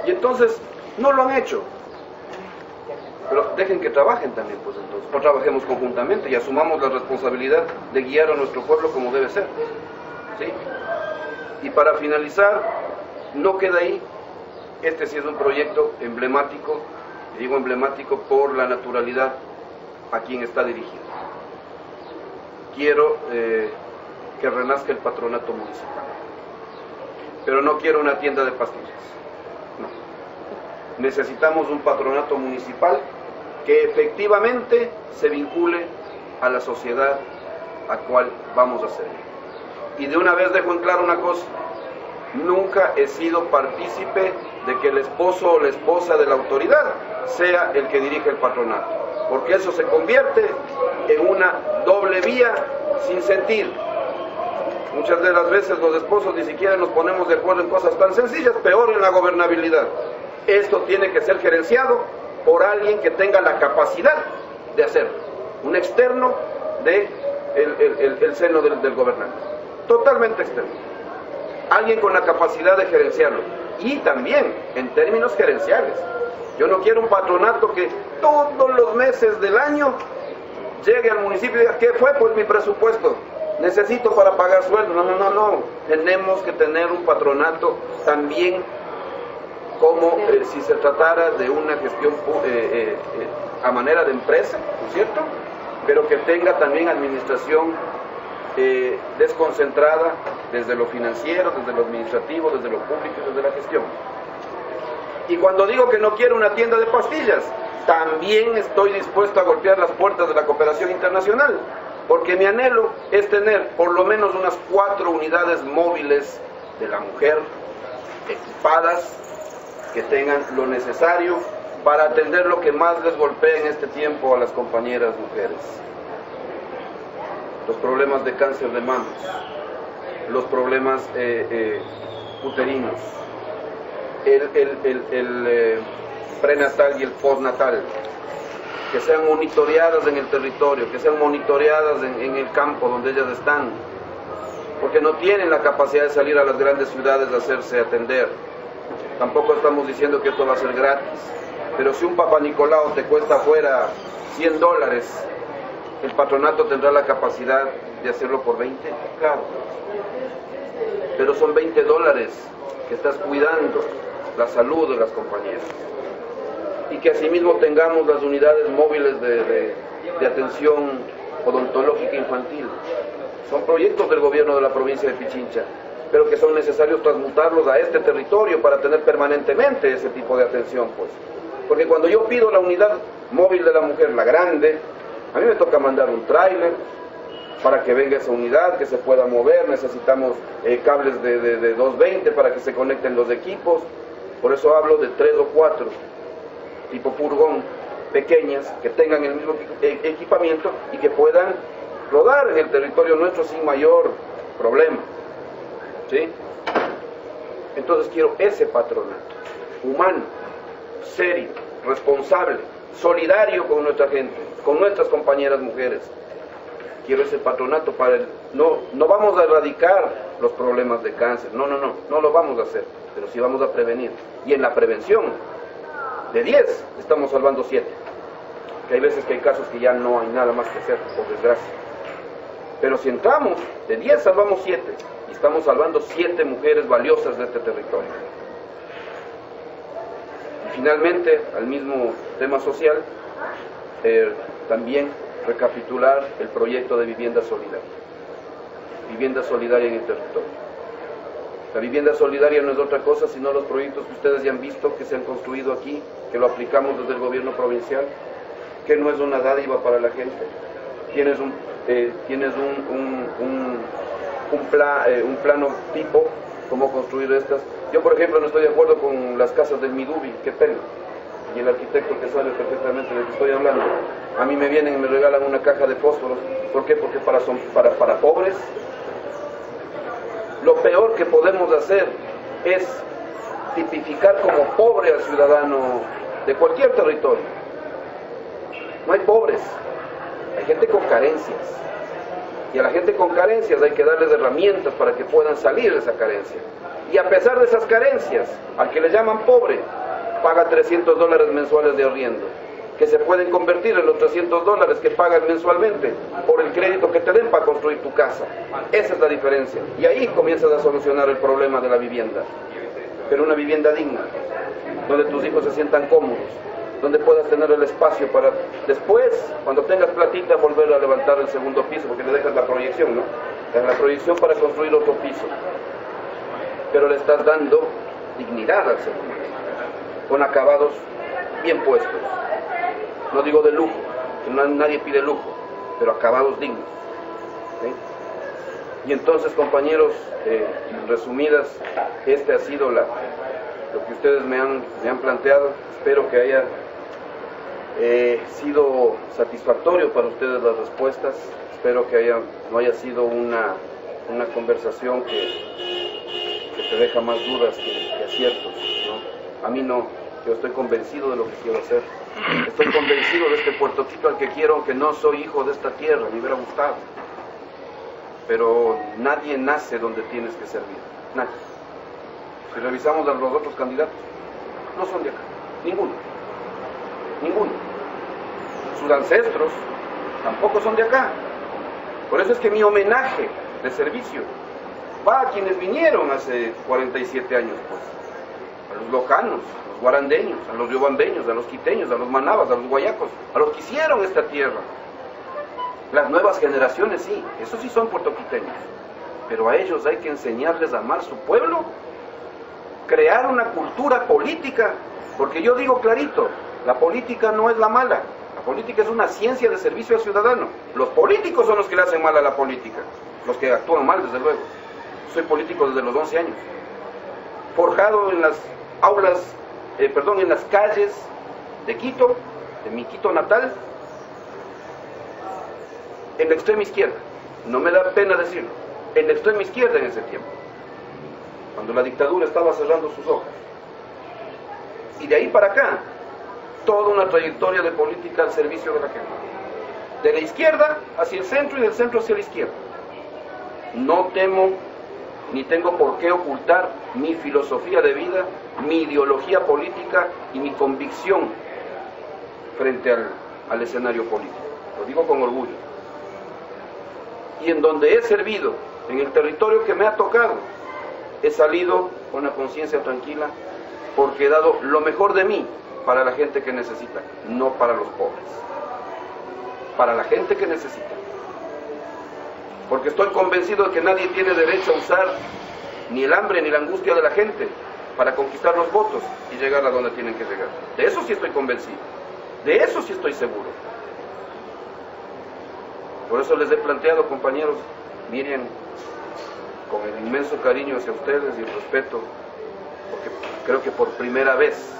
Y entonces, no lo han hecho. Pero dejen que trabajen también, pues entonces. O trabajemos conjuntamente y asumamos la responsabilidad de guiar a nuestro pueblo como debe ser, ¿sí? Y para finalizar, no queda ahí. Este sí es un proyecto emblemático, y digo emblemático por la naturalidad a quien está dirigido. Quiero que renazca el patronato municipal, pero no quiero una tienda de pastillas, no. Necesitamos un patronato municipal que efectivamente se vincule a la sociedad a cual vamos a servir. Y de una vez dejo en claro una cosa: nunca he sido partícipe de que el esposo o la esposa de la autoridad sea el que dirige el patronato, porque eso se convierte en una doble vía sin sentido. Muchas de las veces los esposos ni siquiera nos ponemos de acuerdo en cosas tan sencillas, peor en la gobernabilidad. Esto tiene que ser gerenciado por alguien que tenga la capacidad de hacerlo, un externo del seno del gobernante, totalmente externo, alguien con la capacidad de gerenciarlo, y también en términos gerenciales. Yo no quiero un patronato que todos los meses del año llegue al municipio y diga, ¿qué fue? Pues mi presupuesto, necesito para pagar sueldo. No. Tenemos que tener un patronato también como si se tratara de una gestión a manera de empresa, ¿no es cierto? Pero que tenga también administración desconcentrada desde lo financiero, desde lo administrativo, desde lo público, desde la gestión. Y cuando digo que no quiero una tienda de pastillas, también estoy dispuesto a golpear las puertas de la cooperación internacional, porque mi anhelo es tener por lo menos unas 4 unidades móviles de la mujer equipadas, que tengan lo necesario para atender lo que más les golpea en este tiempo a las compañeras mujeres: los problemas de cáncer de mamas, los problemas uterinos, el prenatal y el postnatal, que sean monitoreadas en el territorio, que sean monitoreadas en el campo donde ellas están, porque no tienen la capacidad de salir a las grandes ciudades a hacerse atender. Tampoco estamos diciendo que esto va a ser gratis, pero si un Papá Nicolau te cuesta afuera $100, el patronato tendrá la capacidad de hacerlo por 20, claro, pero son $20 que estás cuidando la salud de las compañeras. Y que asimismo tengamos las unidades móviles de atención odontológica infantil. Son proyectos del gobierno de la provincia de Pichincha, pero que son necesarios transmutarlos a este territorio para tener permanentemente ese tipo de atención, pues. Porque cuando yo pido la unidad móvil de la mujer, la grande, a mí me toca mandar un tráiler para que venga esa unidad, que se pueda mover. Necesitamos cables de 220 para que se conecten los equipos. Por eso hablo de 3 o 4 tipo furgón, pequeñas, que tengan el mismo equipamiento y que puedan rodar en el territorio nuestro sin mayor problema, ¿sí? Entonces quiero ese patronato humano, serio, responsable, solidario con nuestra gente, con nuestras compañeras mujeres. Quiero ese patronato para no vamos a erradicar los problemas de cáncer, no lo vamos a hacer, pero sí vamos a prevenir. Y en la prevención, de 10 estamos salvando 7, que hay veces que hay casos que ya no hay nada más que hacer, por desgracia. Pero si entramos, de 10 salvamos 7, y estamos salvando 7 mujeres valiosas de este territorio. Y finalmente, al mismo tema social, también recapitular el proyecto de vivienda solidaria en el territorio. La vivienda solidaria no es otra cosa sino los proyectos que ustedes ya han visto, que se han construido aquí, que lo aplicamos desde el gobierno provincial, que no es una dádiva para la gente. Tienes un plano tipo, cómo construir estas. Yo, por ejemplo, no estoy de acuerdo con las casas del Midubi, qué pena. Y el arquitecto que sabe perfectamente de lo que estoy hablando. A mí me vienen y me regalan una caja de fósforos. ¿Por qué? Porque para pobres. Lo peor que podemos hacer es tipificar como pobre al ciudadano de cualquier territorio. No hay pobres, hay gente con carencias. Y a la gente con carencias hay que darles herramientas para que puedan salir de esa carencia. Y a pesar de esas carencias, al que le llaman pobre, paga $300 mensuales de arriendo, que se pueden convertir en los $300 que pagan mensualmente por el crédito que te den para construir tu casa. Esa es la diferencia. Y ahí comienzas a solucionar el problema de la vivienda. Pero una vivienda digna, donde tus hijos se sientan cómodos, donde puedas tener el espacio para después, cuando tengas platita, volver a levantar el segundo piso, porque le dejas la proyección, ¿no? Le dejas la proyección para construir otro piso. Pero le estás dando dignidad al segundo piso, con acabados bien puestos. No digo de lujo, nadie pide lujo, pero acabados dignos, ¿sí? Y entonces, compañeros, resumidas, este ha sido lo que ustedes me han planteado. Espero que haya sido satisfactorio para ustedes las respuestas. Espero que no haya sido una conversación que te deja más dudas que aciertos, ¿no? A mí no, yo estoy convencido de lo que quiero hacer. Estoy convencido de este Puerto Quito al que quiero, aunque no soy hijo de esta tierra, me hubiera gustado. Pero nadie nace donde tienes que servir, nadie. Si revisamos a los otros candidatos, no son de acá, ninguno. Sus ancestros tampoco son de acá. Por eso es que mi homenaje de servicio va a quienes vinieron hace 47 años, pues. A los locanos, a los guarandeños, a los riobambeños, a los quiteños, a los manabas, a los guayacos, a los que hicieron esta tierra. Las nuevas generaciones sí, esos sí son puertoquiteños, pero a ellos hay que enseñarles a amar su pueblo, crear una cultura política, porque yo digo clarito, la política no es la mala, la política es una ciencia de servicio al ciudadano. Los políticos son los que le hacen mal a la política, los que actúan mal, desde luego. Soy político desde los 11 años, forjado en las aulas, en las calles de Quito, de mi Quito natal, en la extrema izquierda, no me da pena decirlo, en la extrema izquierda en ese tiempo, cuando la dictadura estaba cerrando sus ojos. Y de ahí para acá, toda una trayectoria de política al servicio de la gente. De la izquierda hacia el centro y del centro hacia la izquierda. No temo ni tengo por qué ocultar mi filosofía de vida, mi ideología política y mi convicción frente al escenario político. Lo digo con orgullo. Y en donde he servido, en el territorio que me ha tocado, he salido con la conciencia tranquila porque he dado lo mejor de mí para la gente que necesita, no para los pobres. Para la gente que necesita. Porque estoy convencido de que nadie tiene derecho a usar ni el hambre ni la angustia de la gente para conquistar los votos y llegar a donde tienen que llegar. De eso sí estoy convencido. De eso sí estoy seguro. Por eso les he planteado, compañeros, miren, con el inmenso cariño hacia ustedes y el respeto, porque creo que por primera vez,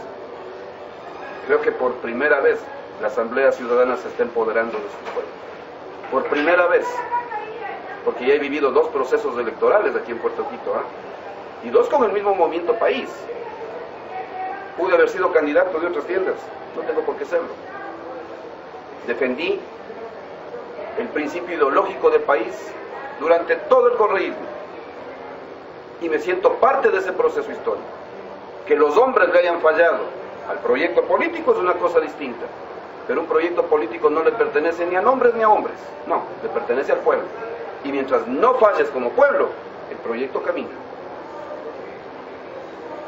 la Asamblea Ciudadana se está empoderando de su pueblo. Por primera vez, porque ya he vivido 2 procesos electorales aquí en Puerto Quito, y 2 con el mismo movimiento país. Pude haber sido candidato de otras tiendas, no tengo por qué serlo. Defendí el principio ideológico del país durante todo el correísmo y me siento parte de ese proceso histórico. Que los hombres le hayan fallado al proyecto político es una cosa distinta, pero un proyecto político no le pertenece ni a hombres ni a hombres, no, le pertenece al pueblo, y mientras no falles como pueblo, el proyecto camina.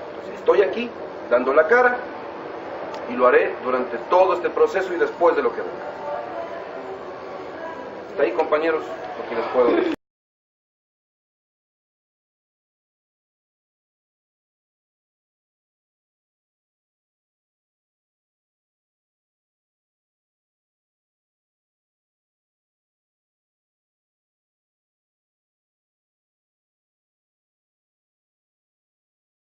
Entonces, estoy aquí dando la cara y lo haré durante todo este proceso y después de lo que venga. Hasta ahí, compañeros, lo que les puedo decir.